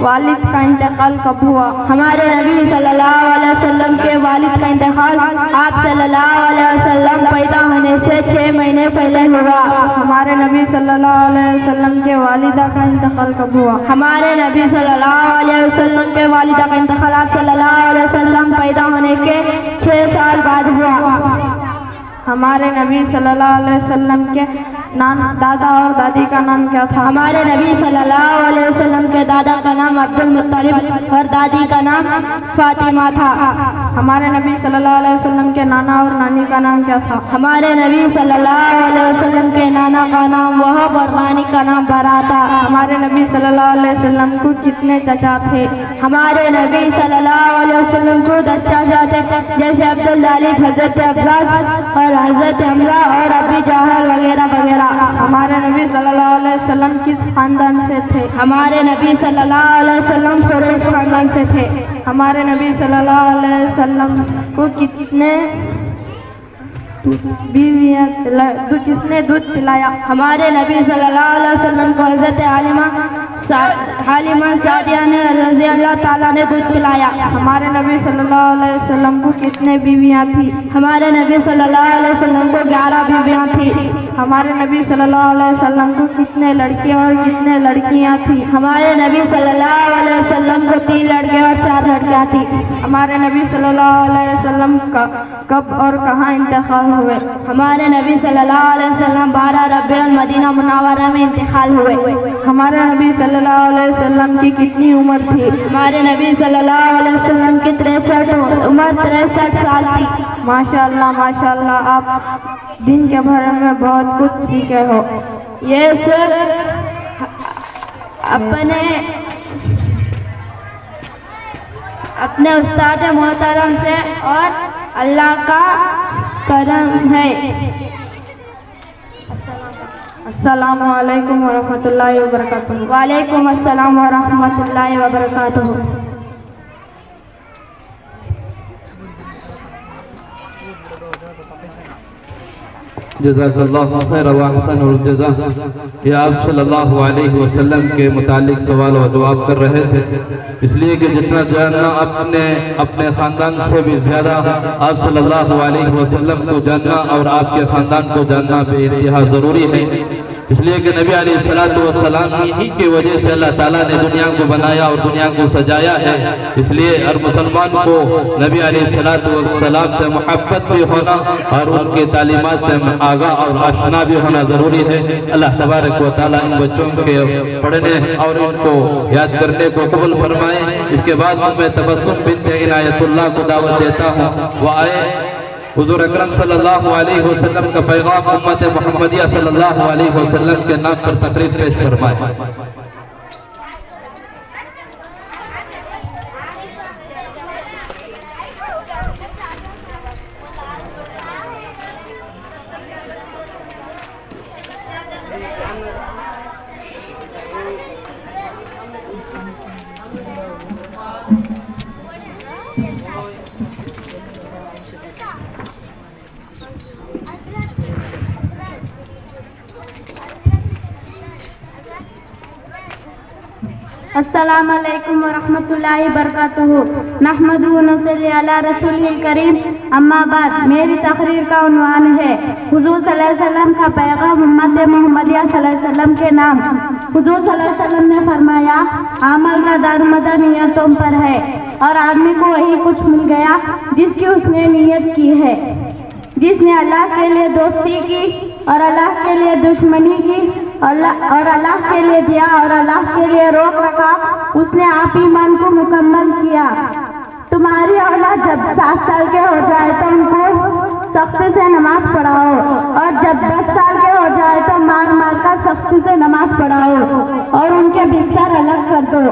वालिद का इंतकाल कब हुआ? हमारे नबी सल्लल्लाहु अलैहि वसल्लम के वालिद का इंतकाल आप सल्लल्लाहु अलैहि वसल्लम पैदा होने से 6 महीने पहले हुआ। हमारे नबी सल्लल्लाहु अलैहि वसल्लम के वालिदा का इंतकाल कब हुआ? हमारे नबी सल्लल्लाहु अलैहि वसल्लम के वालिदा का इंतकाल आप सल्लल्लाहु अलैहि वसल्लम पैदा होने के 6 साल बाद हुआ। हमारे नबी सल्लल्लाहु अलैहि वसल्लम के दादा और दादी का नाम क्या था? हमारे नबी सल्लल्लाहु अलैहि वसल्लम के दादा का नाम अब्दुल मुत्तलिब और दादी का नाम फातिमा था। हमारे नबी सल्लल्लाहु अलैहि वसल्लम के नाना और नानी का नाम क्या था? हमारे नबी सल्लल्लाहु अलैहि वसल्लम के नाना का नाम वहब और नानी का नाम बरा था। हमारे नबी सल्लल्लाहु अलैहि वसल्लम को कितने चचा थे? हमारे नबी सल्लल्लाहु अलैहि वसल्लम को 10 चाचा थे, जैसे अब्दुल तालिब, हजरत अब्बास और हजरत हमला और अबी जहल वगैरह वगैरह। हमारे नबी सल्लल्लाहु अलैहि वसल्लम किस खानदान से थे? हमारे नबी सल्लल्लाहु अलैहि वसल्लम कुरैश खानदान से थे। हमारे नबी सल्लल्लाहु अलैहि वसल्लम को कितने बीवियां किसने दूध पिलाया? हमारे नबी सल्लल्लाहु अलैहि वसल्लम को हजरत आलिमा हालिमा सादिया ने रज़ी अल्लाह ताला ने दूध पिलाया। हमारे नबी सल्लल्लाहु अलैहि वसल्लम को कितने बीवियां थी? हमारे नबी सल्लल्लाहु अलैहि वसल्लम को 11 बीवियां थी। हमारे नबी सल्लल्लाहु अलैहि वसल्लम को कितने लड़के और कितने लड़कियां थी? हमारे नबी सल्लल्लाहु अलैहि वसल्लम को 3 लड़के और 4 लड़कियां थी। हमारे नबी सल्लल्लाहु अलैहि वसल्लम का कब और कहाँ इंतकाल हुए? हमारे नबी सल्लल्लाहु अलैहि वसल्लम 12 रबीउल मदीना मुनव्वरा में इंतकाल हुए। हमारे नबी सल्लल्लाहु अलैहि वसल्लम की कितनी उम्र थी? हमारे नबी सल्लल्लाहु अलैहि वसल्लम की 63 साल थी। माशाअल्लाह माशाअल्लाह, आप दिन के बारे में बहुत कुछ सीखे हो। ये सब अपने उस्ताद मोहतरम से और अल्लाह का करम है। अस्सलामु अलैकुम वरहमतुल्लाहि वबरकातुहू। वालेकुम अस्सलाम वरहमतुल्लाहि वबरकातुहू। जज़ाकल्लाहु खैर व अहसनुल जज़ा। ये आप सल्लल्लाहु अलैहि वसल्लम के मुतालिक सवाल व जवाब कर रहे थे, इसलिए कि जितना जानना अपने ख़ानदान से भी ज़्यादा आप सल्लल्लाहु अलैहि वसल्लम को जानना और आपके ख़ानदान को जानना बेइंतहा ज़रूरी है। इसलिए कि नबी अलैहिस्सलातु वस्सलाम ही की वजह से अल्लाह ताला ने दुनिया को बनाया और दुनिया को सजाया है। इसलिए हर मुसलमान को नबी अलैहिस्सलातु वस्सलाम से मोहब्बत भी होना और उनके तालीमात से आगाह और आशना भी होना ज़रूरी है। अल्लाह तबारक व तआला इन बच्चों के पढ़ने और इनको याद करने को कबूल फरमाए। इसके बाद मैं तबस्सुम बिन्त इनायतुल्लाह को दावत देता हूँ, वह आए हुज़ूर अकरम सल्लल्लाहु अलैहि वसल्लम का पैगाम उम्मत मुहम्मदिया सल्लल्लाहु अलैहि वसल्लम के नाम पर तकरीर पेश फरमाए। अस्सलामु अलैकुम वरहमतुल्लाहि वबरकातुहू। नहमदुहु व नसल्ली अला रसूलिल करीम, अम्मा बाद। मेरी तकरीर का उन्वान है हुजूर सल्लल्लाहु अलैहि वसल्लम का पैगाम उम्मत मुहम्मदिया सल्लल्लाहु अलैहि वसल्लम के नाम। हुजूर सल्लल्लाहु अलैहि वसल्लम ने फरमाया, अमल का दारोमदार नियतों पर है और आदमी को वही कुछ मिल गया जिसकी उसने नियत की है। जिसने अल्लाह के लिए दोस्ती की और अल्लाह के लिए दुश्मनी की और अल्लाह के लिए दिया और अल्लाह के लिए रोक रखा, उसने आप ईमान को मुकम्मल किया। तुम्हारी औलाद जब 7 साल के हो जाए तो उनको सख्ती से नमाज पढ़ाओ और जब 10 साल के हो जाए तो मार मार कर सख्ती से नमाज पढ़ाओ और उनके बिस्तर अलग कर दो।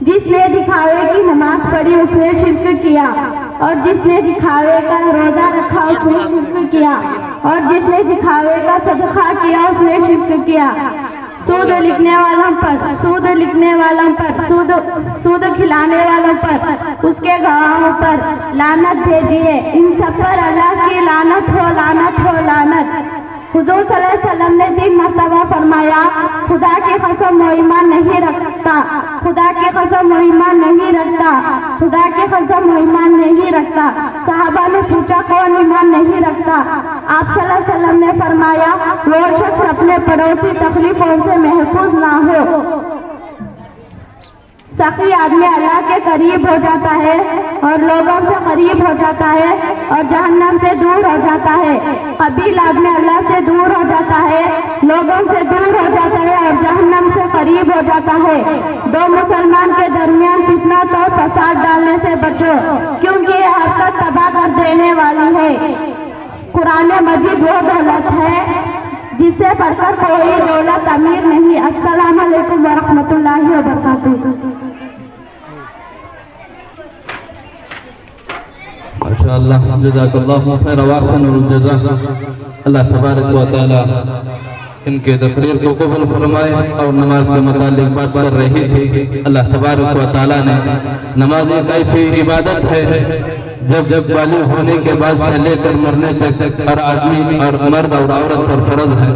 जिसने दिखावे की नमाज पढ़ी उसने शिर्क किया और जिसने दिखावे का रोजा रखा उसने शिर्क किया और जिसने दिखावे का सदका किया उसने शिर्क किया। सूद लिखने वालों पर, सूद लिखने वालों पर, सूद खिलाने वालों पर, उसके गवाहों पर लानत भेजिए। इन सब पर अल्लाह की लानत हो, लानत हो, लानत। हुजूर सल्लल्लाहु अलैहि वसल्लम ने 3 मर्तबा फरमाया, खुदा की कसम वो ईमान नहीं रखता, खुदा की कसम वो ईमान नहीं रखता, खुदा की कसम वो ईमान नहीं रखता। सहाबा ने पूछा, कौन ईमान नहीं रखता? आप सल्लल्लाहु अलैहि वसल्लम ने फरमाया, वो शख्स अपने पड़ोसी तकलीफों से महफूज ना हो। सखी आदमी अल्लाह के करीब हो जाता है और लोगों से करीब हो जाता है और जहन्नम से दूर हो जाता है। कबील आदमी अल्लाह से दूर हो जाता है, लोगों से दूर हो जाता है और जहन्नम से करीब हो जाता है। 2 मुसलमान के दरमियान फितना तो फसाद डालने से बचो, क्योंकि ये हरकत तबाह कर देने वाली है। कुरान मजीद वो दौलत है जिसे पढ़कर कोई दौलत अमीर नहीं। अस्सलाम वालेकुम वरहमतुल्लाहि वबरकातुहू। माशाअल्लाह, जज़ाकल्लाहु खैर व अहसनुल जज़ा। अल्लाह तबारक व तआला इनके तकरीर को कबूल फरमाए। और नमाज के मुतालिक बात कर रही थी, अल्लाह तबारक व तआला ने नमाज एक ऐसी इबादत है जब बालिग होने के बाद से लेकर मरने तक हर आदमी और मर्द और औरत पर फर्ज है।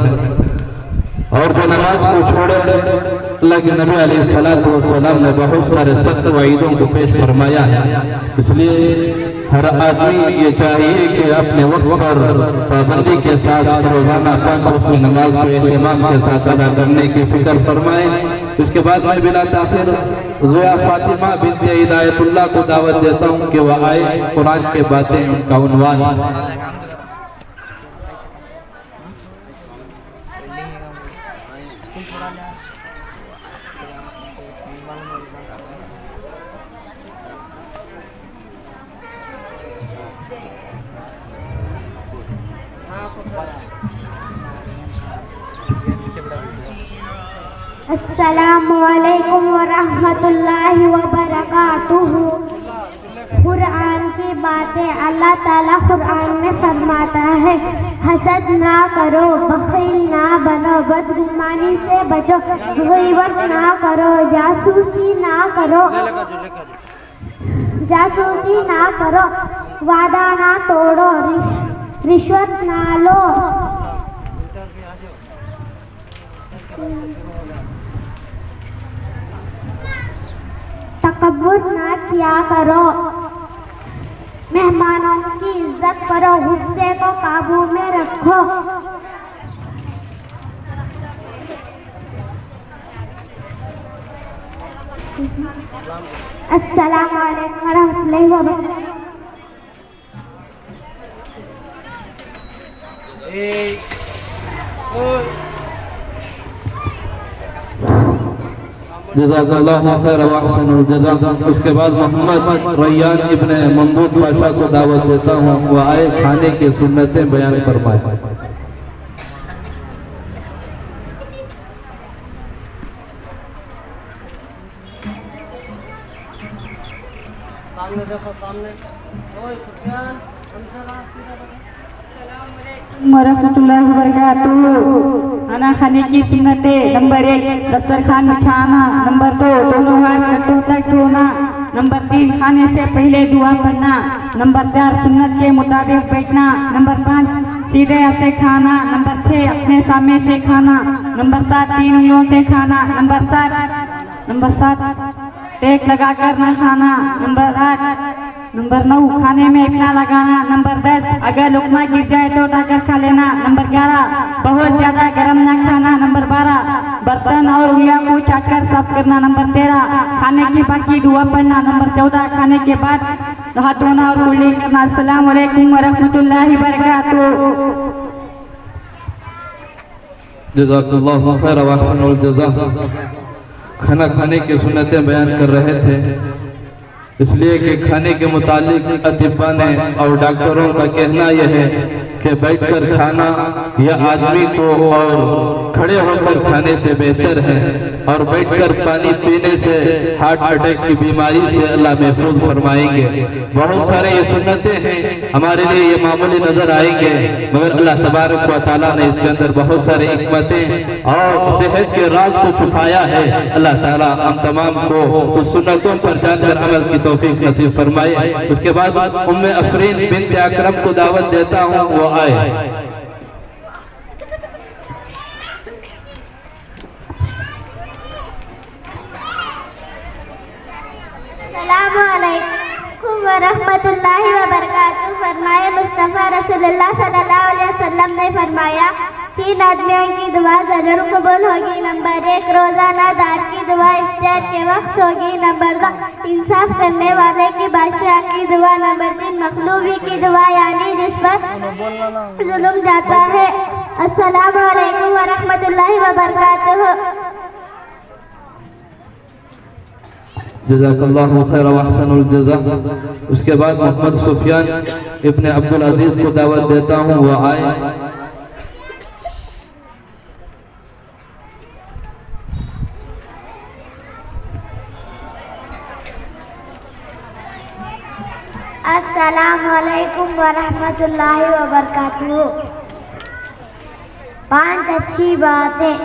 और जो नमाज को छोड़े अल्लाह के नबी अलैहिस्सलाम ने बहुत सारे सख्त वईदों को पेश फरमाया है। इसलिए हर आदमी ये चाहिए कि अपने वक्त पर पाबंदी के साथ रोजाना 5 वक्त की नमाज को एहतमाम के साथ अदा करने की फिक्र फरमाए। इसके बाद मैं बिला ताखिर ज़ोया फातिमा बिन्त हिदायतुल्लाह को दावत देता हूँ कि वह आए, कुरान के बातें उनका उन्वान। अस्सलामु अलैकुम व रहमतुल्लाहि व बरकातुहू। कुरान की बातें अल्लाह ताला कुरान में फरमाता है, हसद ना करो, बखील ना बनो, बदगुमानी से बचो, गीबत ना करो, जासूसी ना करो, वादा ना तोड़ो, रिश्वत ना लो, तकब्बुर ना किया करो, मेहमानों की इज्जत करो, गुस्से को काबू में रखो। अस्सलामु अलैकुम रहमतुल्लाहि व बरकातुहू। जज़ाकल्लाहु खैर व अहसनुल जज़ा। उसके बाद मोहम्मद रैयान इब्ने ममदूद पाशा को दावत देता हूँ, वह आए खाने की सुन्नतें बयान फरमाए। वरहमतुल्लाहि वबरकातुहू। खाना खाने की सुन्नतें: नंबर 1 दस्तरखान बिछाना, नंबर 2 दोनों हाथ कटों तक धोना, नंबर 3 खाने से पहले दुआ पढ़ना, नंबर 4 सुन्नत के मुताबिक बैठना, नंबर 5 सीधे ऐसे खाना, नंबर 6 अपने सामने से खाना, नंबर 7 3 उंगलियों से खाना, नंबर 7 टेक लगाकर न खाना, नंबर 9 खाने में इतना लगाना, नंबर 10 अगर लुकमा गिर जाए तो उठाकर खा लेना, नंबर 11 बहुत ज्यादा गर्म न खाना, नंबर 12 बर्तन और उंगलियों को चाटकर साफ करना, नंबर 13 खाने की बाकी दुआ पढ़ना, नंबर 14 खाने के बाद हाथ धोना और कुल्ली करना। अस्सलामु अलैकुम व रहमतुल्लाहि व बरकातुहू। जज़ाकल्लाहु खैर व अहसनुल जज़ा। खाना खाने की सुन्नतें बयान कर रहे थे, इसलिए कि खाने के मुतालिक अतिब्बा ने और डॉक्टरों का कहना यह है कि बैठकर खाना यह आदमी को और खड़े होकर खाने से बेहतर है, और बैठकर पानी पीने से हार्ट अटैक की बीमारी से अल्लाह महफूज फरमाएंगे। बहुत सारे ये सुन्नतें हैं, हमारे लिए ये मामूली नजर आएंगे, मगर अल्लाह तबारक व तआला ने इसके अंदर बहुत सारे हिकमतें और सेहत के राज को छुपाया है। अल्लाह ताला हम तमाम को उस सुन्नतों पर जानकर अमल की तौफीक नसीब फरमाए। उसके बाद उम्मे अफरीन बिन्त अकरम को दावत देता हूँ, वो आए। अस्सलामु अलैकुम व रहमतुल्लाहि व बरकातुहू। फरमाए मुस्तफ़ा रसूलुल्लाह सल्लल्लाहु अलैहि वसल्लम ने फरमाया, 3 आदमियों की दुआ जरूर कबूल होगी। नंबर 1 रोजाना दार की दुआ इफ्तार के वक्त होगी, नंबर 2 इंसाफ करने वाले की बादशाह की दुआ, नंबर 3 मखलूबी की दुआ यानी जिस पर जुल्म जाता है। अस्सलामु अलैकुम व रहमतुल्लाहि व बरकातुहू। जज़ाकल्लाहु खैर व अहसनुल जज़ा। उसके बाद मोहम्मद सुफियान इब्ने अब्दुल अजीज को दावत देता हूँ, वह आए। अस्सलामु अलैकुम व रहमतुल्लाहि व बरकातुहू। 5 अच्छी बातें।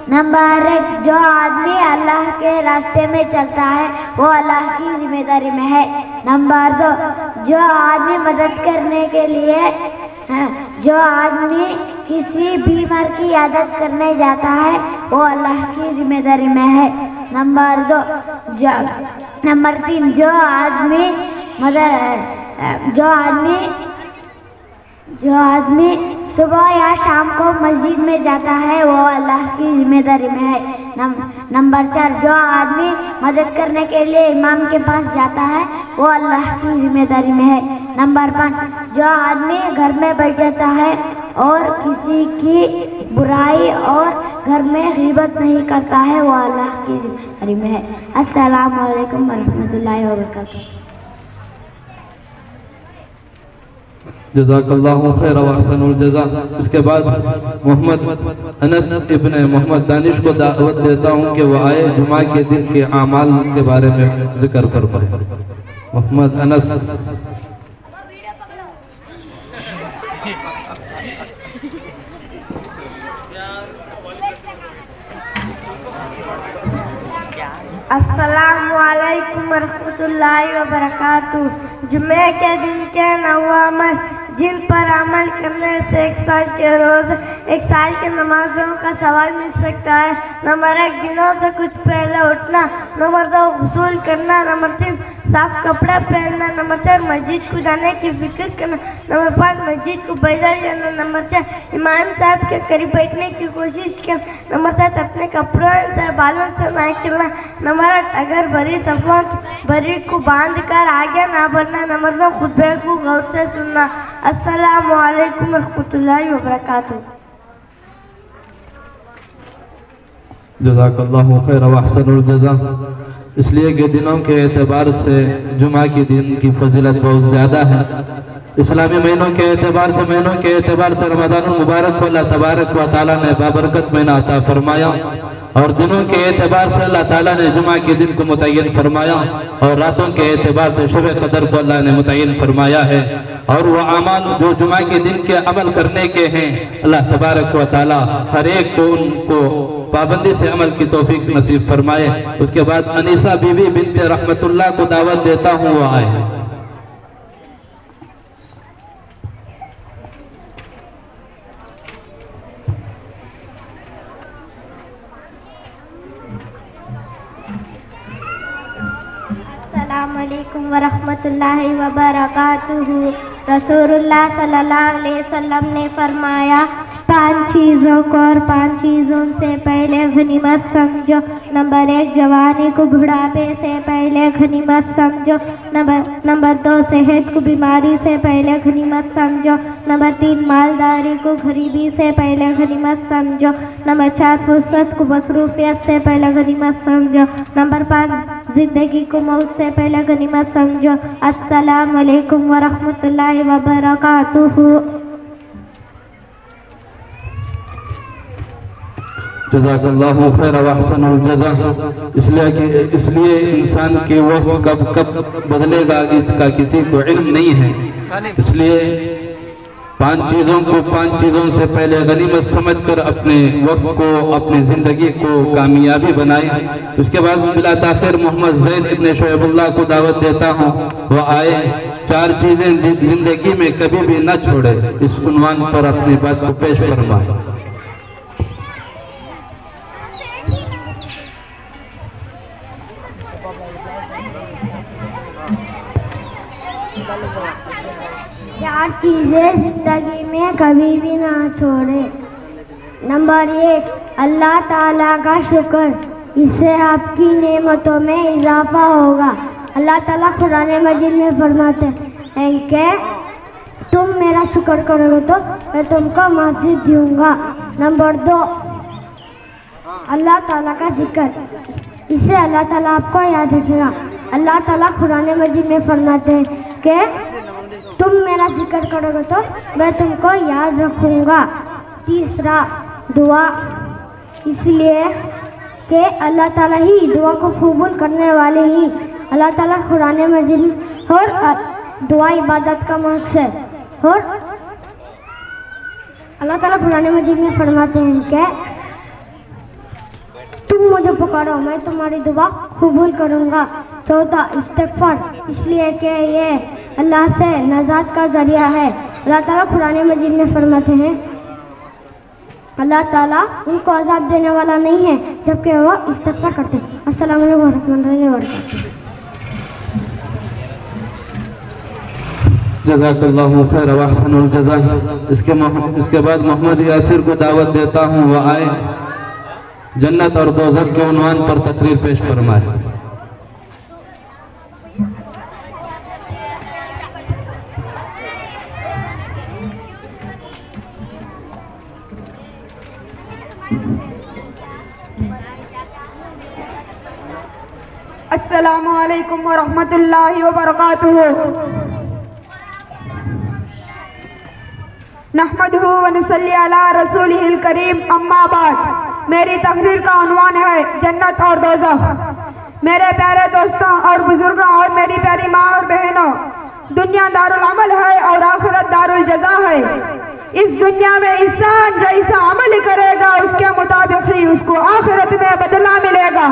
नंबर 1 जो आदमी अल्लाह के रास्ते में चलता है वो अल्लाह की जिम्मेदारी में है। नंबर 2 जो आदमी मदद करने के लिए जो आदमी किसी बीमार की आदत करने जाता है वो अल्लाह की जिम्मेदारी में है। नंबर 3 जो आदमी सुबह या शाम को मस्जिद में जाता है वो अल्लाह की जिम्मेदारी में है। नंबर 4 जो आदमी मदद करने के लिए इमाम के पास जाता है वो अल्लाह की जिम्मेदारी में है। नंबर 5 जो आदमी घर में बैठ जाता है और किसी की बुराई और घर में ग़ीबत नहीं करता है वो अल्लाह की जिम्मेदारी में है। अस्सलामु अलैकुम वरहमतुल्लाहि वबरकातुहू। जज़ाकल्लाहु खैर व अहसनुल जज़ा। इसके बाद मोहम्मद अनस इब्न मोहम्मद दानिश को दावत देता हूँ कि वह आए जुमा के दिन के आमाल के बारे में जिक्र कर पाए। मोहम्मद अनस। अस्सलामु अलैकुम वरहमतुल्लाहि वबरकातुहू। जुमे के दिन के 9 अमल जिन पर अमल करने से 1 साल के रोज़ 1 साल के नमाजों का सवाल मिल सकता है। नंबर 1 दिनों से कुछ पहले उठना। नंबर 2 गुस्ल करना। नंबर 3 साफ कपड़ा पहनना। नंबर 4 मस्जिद को जाने की फिक्र करना। नंबर 5 मस्जिद को पैदल जाना। नंबर 6 इमाम साहब के करीब बैठने की कोशिश करना। नंबर 7 अपने कपड़ों से बालों से नहीं चलना। नंबर 8 अगर बड़ी सफ़ों बड़ी को बांध कर आगे ना बढ़ना। नंबर 2 खुतबे को गौर से सुनना। अस्सलामु अलैकुम वरहमतुल्लाहि वबरकातुहू। जज़ाकल्लाहु खैर व अहसनुल जज़ा। इसलिए कि दिनों के एतबार से जुमा के दिन की फजीलत बहुत ज़्यादा है। इस्लामी महीनों के एतबार से रमज़ानुल मुबारक को अल्लाह तबारक व तआला ने बाबरकत महीना अता फरमाया और दिनों के एतबार से अल्लाह ताला ने जुमा के दिन को मुतय्यन फरमाया और रातों के एतबार से शब कदर को अल्लाह ने मुतय्यन फरमाया है। और वह अमाल जो जुमा के दिन के अमल करने के हैं अल्लाह तबारक व तआला हर एक को उनको पाबंदी से अमल की तौफीक नसीब फरमाए। उसके बाद अनीसा बीबी बिनते रहमतुल्लाह को दावत देता हूँ वो आए। अस्सलामुअलैकुम वरहमतुल्लाहि वबरकातुहू। रसूलुल्लाह सल्लल्लाहु अलैहि वसल्लम ने फरमाया 5 चीज़ों को और 5 चीज़ों से पहले गनीमत समझो। नंबर 1 जवानी को बुढ़ापे से पहले गनीमत समझो। नंबर 2 सेहत को बीमारी से पहले गनीमत समझो। नंबर 3 मालदारी को गरीबी से पहले गनीमत समझो। नंबर 4 फुर्सत को मसरूफियत से पहले गनीमत समझो। नंबर 5 ज़िंदगी को मौत से पहले गनीमत समझो। अस्सलामु अलैकुम वरहमतुल्लाहि वबरकातुहू। जज़ाकल्लाहु खैर व अहसनुल जज़ा। इसलिए इंसान के वक्त कब बदलेगा इसका किसी को इल्म नहीं है। इसलिए 5 चीज़ों से पहले गनीमत समझकर अपने वक्त को अपनी ज़िंदगी को कामयाबी बनाए। उसके बाद बिला ताख़िर मोहम्मद ज़ैद इब्न शुएबुल्लाह को दावत देता हूँ वो आए। 4 चीज़ें ज़िंदगी में कभी भी न छोड़े, इस उन्वान पर अपनी बात को पेश फरमाए। चार चीज़ें ज़िंदगी में कभी भी ना छोड़े। नंबर 1 अल्लाह ताला का शुक्र, इससे आपकी नेमतों में इजाफा होगा। अल्लाह ताला कुरान मजीद में फरमाते हैं कि तुम मेरा शुक्र करोगे तो मैं तुमको मस्जिद दूंगा। नंबर 2 अल्लाह ताला का जिक्र, इससे अल्लाह ताला आपको याद रखेगा। अल्लाह ताला कुरान मजीद में फरमाते हैं कि तुम मेरा जिक्र करोगे तो मैं तुमको याद रखूँगा। तीसरा दुआ, इसलिए कि अल्लाह ताला ही दुआ को कबूल करने वाले ही। अल्लाह ताला कुरान मजीद और दुआ इबादत का मकसद और अल्लाह ताला कुरान मजीद में फरमाते हैं कि तुम मुझे पुकारो मैं तुम्हारी दुआ कबूल करूँगा। चौथा इस्तिग़फ़ार, इसलिए कि ये अल्लाह से नजात का ज़रिया है। अल्लाह ताला कुरान मजीद में फरमाते हैं अल्लाह ताला उनको अज़ाब देने वाला नहीं है जबकि वो इस्तिग़फ़ार करते हैं। अस्सलामु अलैकुम वरहमतुल्लाहि वबरकातुहू। जज़ाकल्लाहु खैर व अहसनुल जज़ा। इसके बाद मोहम्मद यासिर को दावत देता हूँ, वह आए जन्नत और दोज़ख के उन्वान पर तकरीर पेश फरमाए। अस्सलामु अलैकुम वरहमतुल्लाहि वबरकातुहू। नहमदुहु व नुसल्ली अला रसूलिहिल करीम, अम्मा बाद। मेरी तकरीर का उन्वान है जन्नत और दोज़ख। मेरे प्यारे दोस्तों और बुजुर्गों और मेरी प्यारी माँ और बहनों, दुनिया दारुल अमल है और आखिरत दारुल जज़ा है। इस दुनिया में इंसान जैसा अमल करेगा उसके मुताबिक ही उसको आखिरत में बदला मिलेगा।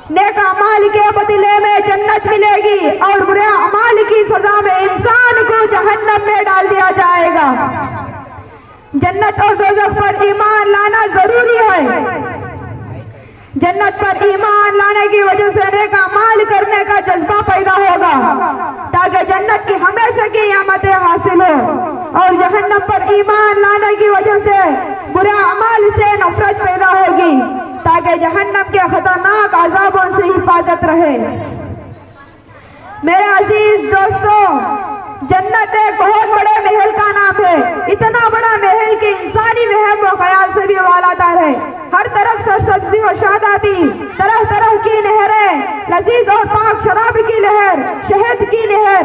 नेक अमाल के बदले में जन्नत मिलेगी और बुरे अमाल की सजा में इंसान को जहन्नम में डाल दिया जाएगा। जन्नत और दोज़ख पर ईमान लाना जरूरी है। जन्नत पर ईमान लाने की वजह से नेक अमाल करने का जज्बा पैदा होगा ताकि जन्नत की हमेशा की नियामतें हासिल हो, और जहन्नम पर ईमान लाने की वजह से बुरे अमाल से नफरत पैदा होगी ताकि जहन्नम के खतरनाक अज़ाबों से हिफाजत रहे। मेरे अजीज दोस्तों, जन्नत एक बहुत बड़े महल का नाम है। इतना बड़ा महल कि इंसानी वहम व ख्याल से भी वालादार है। हर तरफ सरसब्जी और शादाबी, तरह तरह की नहरें, लजीज और पाक शराब की लहर, शहद की नहर,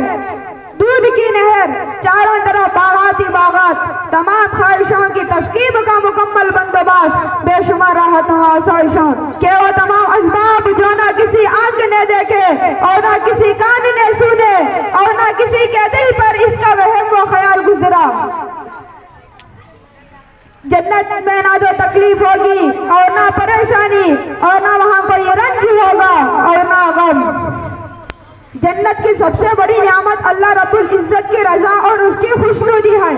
दूध की नहर, चारों तरफ बागात ही बागात, तमाम ख्वाहिशों की तस्कीब का मुकम्मल बंदोबस्त, बेशुमार राहतों और आसाइशों के वो तमाम असबाब जो ना किसी आंख ने देखे और ना किसी कान ने सुने और ना किसी के दिल पर इसका वहम व ख्याल गुजरा। जन्नत में ना तो तकलीफ होगी और ना परेशानी और ना वहाँ कोई रंज होगा और ना गम। जन्नत की सबसे बड़ी नियामत अल्लाह रब्बुल इज्जत की रजा और उसकी खुशनुदी है।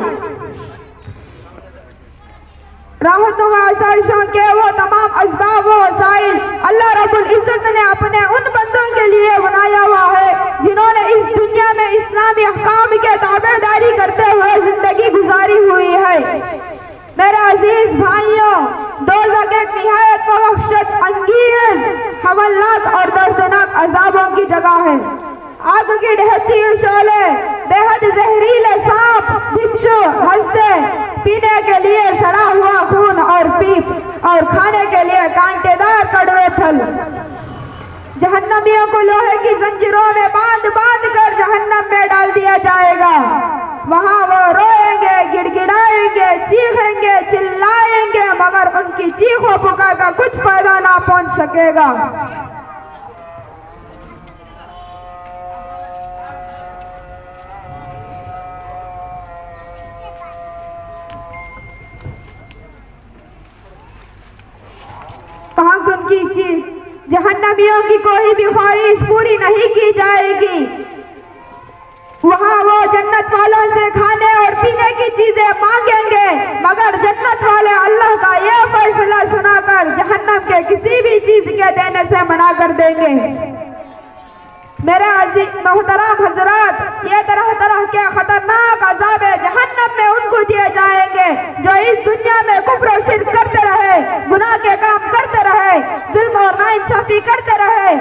राहतों व आसाइशों के वो तमाम असबाब व वसाइल अल्लाह रब्बुल इज्जत ने अपने उन बंदों के लिए बनाया हुआ है जिन्होंने इस दुनिया में इस्लामी अहकाम के ताबेदारी करते हुए जिंदगी गुजारी हुई है। मेरे अजीज भाइयों, दोज़ख एक निहायत वहशत अंगेज, हवलनाक और दर्दनाक अजाबों की जगह है। आग की ढहती शोले, बेहद जहरीले सांप, बिच्छू, हंसते, पीने के लिए सड़ा हुआ खून और पीप और खाने के लिए कांटेदार कड़वे फल। जहन्नमियों को लोहे की जंजीरों में बांध बांध कर जहन्नम में डाल दिया जाएगा। वहाँ वो रोएंगे, गिड़गिड़ाएंगे, चीखेंगे, चिल्लाएंगे, मगर उनकी चीखों पुकार का कुछ फायदा ना पहुंच सकेगा। वहाँ उनकी जहन्नमियों की कोई भी ख्वाहिश पूरी नहीं की जाएगी। वहाँ वो जन्नत वालों से खाने और पीने की चीजें मांगेंगे, मगर जन्नत वाले अल्लाह का ये फैसला सुनाकर जहन्नम के किसी भी चीज के देने से मना कर देंगे। मेरे अजीज मोहतरम हजरात, ये तरह तरह के खतरनाक अज़ाब जहन्नम में उनको दिए जाएंगे जो इस दुनिया में कुफ्र और शिर्क करते रहे, गुनाह के काम करते रहे, जुल्म और नाइंसाफी करते रहे,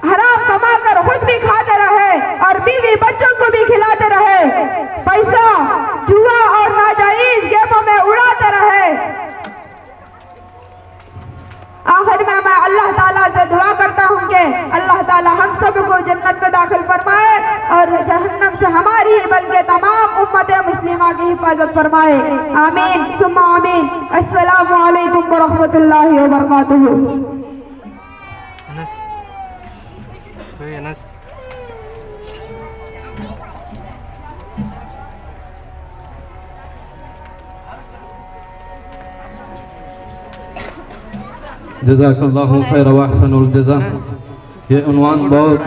हराम कमाकर खुद भी खाते रहे और बीवी बच्चों को भी खिलाते रहे, पैसा जुआ और नाजायज गेमों में उड़ाते रहे। आखिर में मैं अल्लाह ताला से दुआ करता हूँ कि अल्लाह ताला हम सबको जन्नत में दाखिल फरमाए और जहन्नम से हमारी ही बल्कि तमाम उम्मत मुस्लिमा की हिफाजत फरमाए। आमीन सुम्मा आमीन। अस्सलामु अलैकुम व रहमतुल्लाहि व बरकातुहू। अनस जज़ाकल्लाहु खैर व अहसनुल जज़ा। ये उन्वान बहुत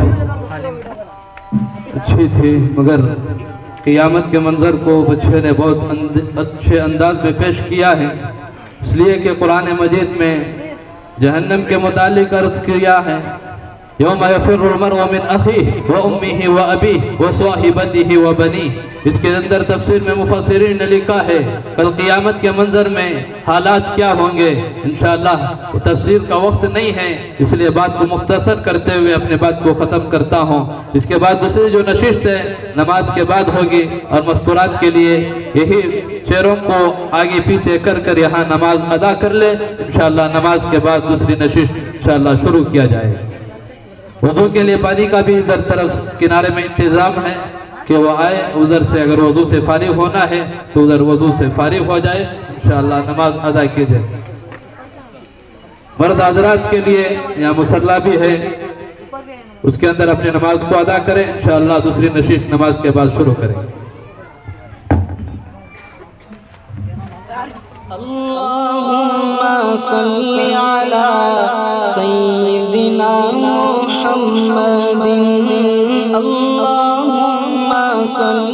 अच्छी थी, मगर क़ियामत के मंज़र को बच्चे ने बहुत अच्छे अंदाज में पेश किया है। इसलिए कि कुरान मजीद में जहन्नम के मुतालिक अर्ज किया है, यौम यफ़िर्रुल मर्अु मिन अख़ीहि व उम्मिहि व अबीहि व स्वाहिबतिहि व बनीहि। इसके अंदर तफसीर में मुफस्सिरीन ने लिखा है कल क़ियामत के मंजर में हालात क्या होंगे। इंशाअल्लाह तफसीर का वक्त नहीं है, इसलिए बात को मुख्तसर करते हुए अपने बात को ख़त्म करता हूँ। इसके बाद दूसरी जो नशिस्त है नमाज के बाद होगी और मस्तूरात के लिए यही चेहरों को आगे पीछे कर कर यहाँ नमाज अदा कर ले। इंशाअल्लाह नमाज के बाद दूसरी नशिस्त इंशाअल्लाह शुरू किया जाएगा। वज़ू के लिए पानी का भी इधर तरफ किनारे में इंतज़ाम है कि वो आए, उधर से अगर वज़ू से फारिग होना है तो उधर वज़ू से फारिग हो जाए, इंशाअल्लाह नमाज अदा की जाए। मर्द हज़रात के लिए यहाँ मुसल्ला भी है, उसके अंदर अपनी नमाज को अदा करें। इंशाअल्लाह दूसरी नशिस्त नमाज के बाद शुरू करें। अल्लाहुम्मा सल्लि अला सय्यिदिना मुहम्मदिन। अल्लाहुम्मा सल्लि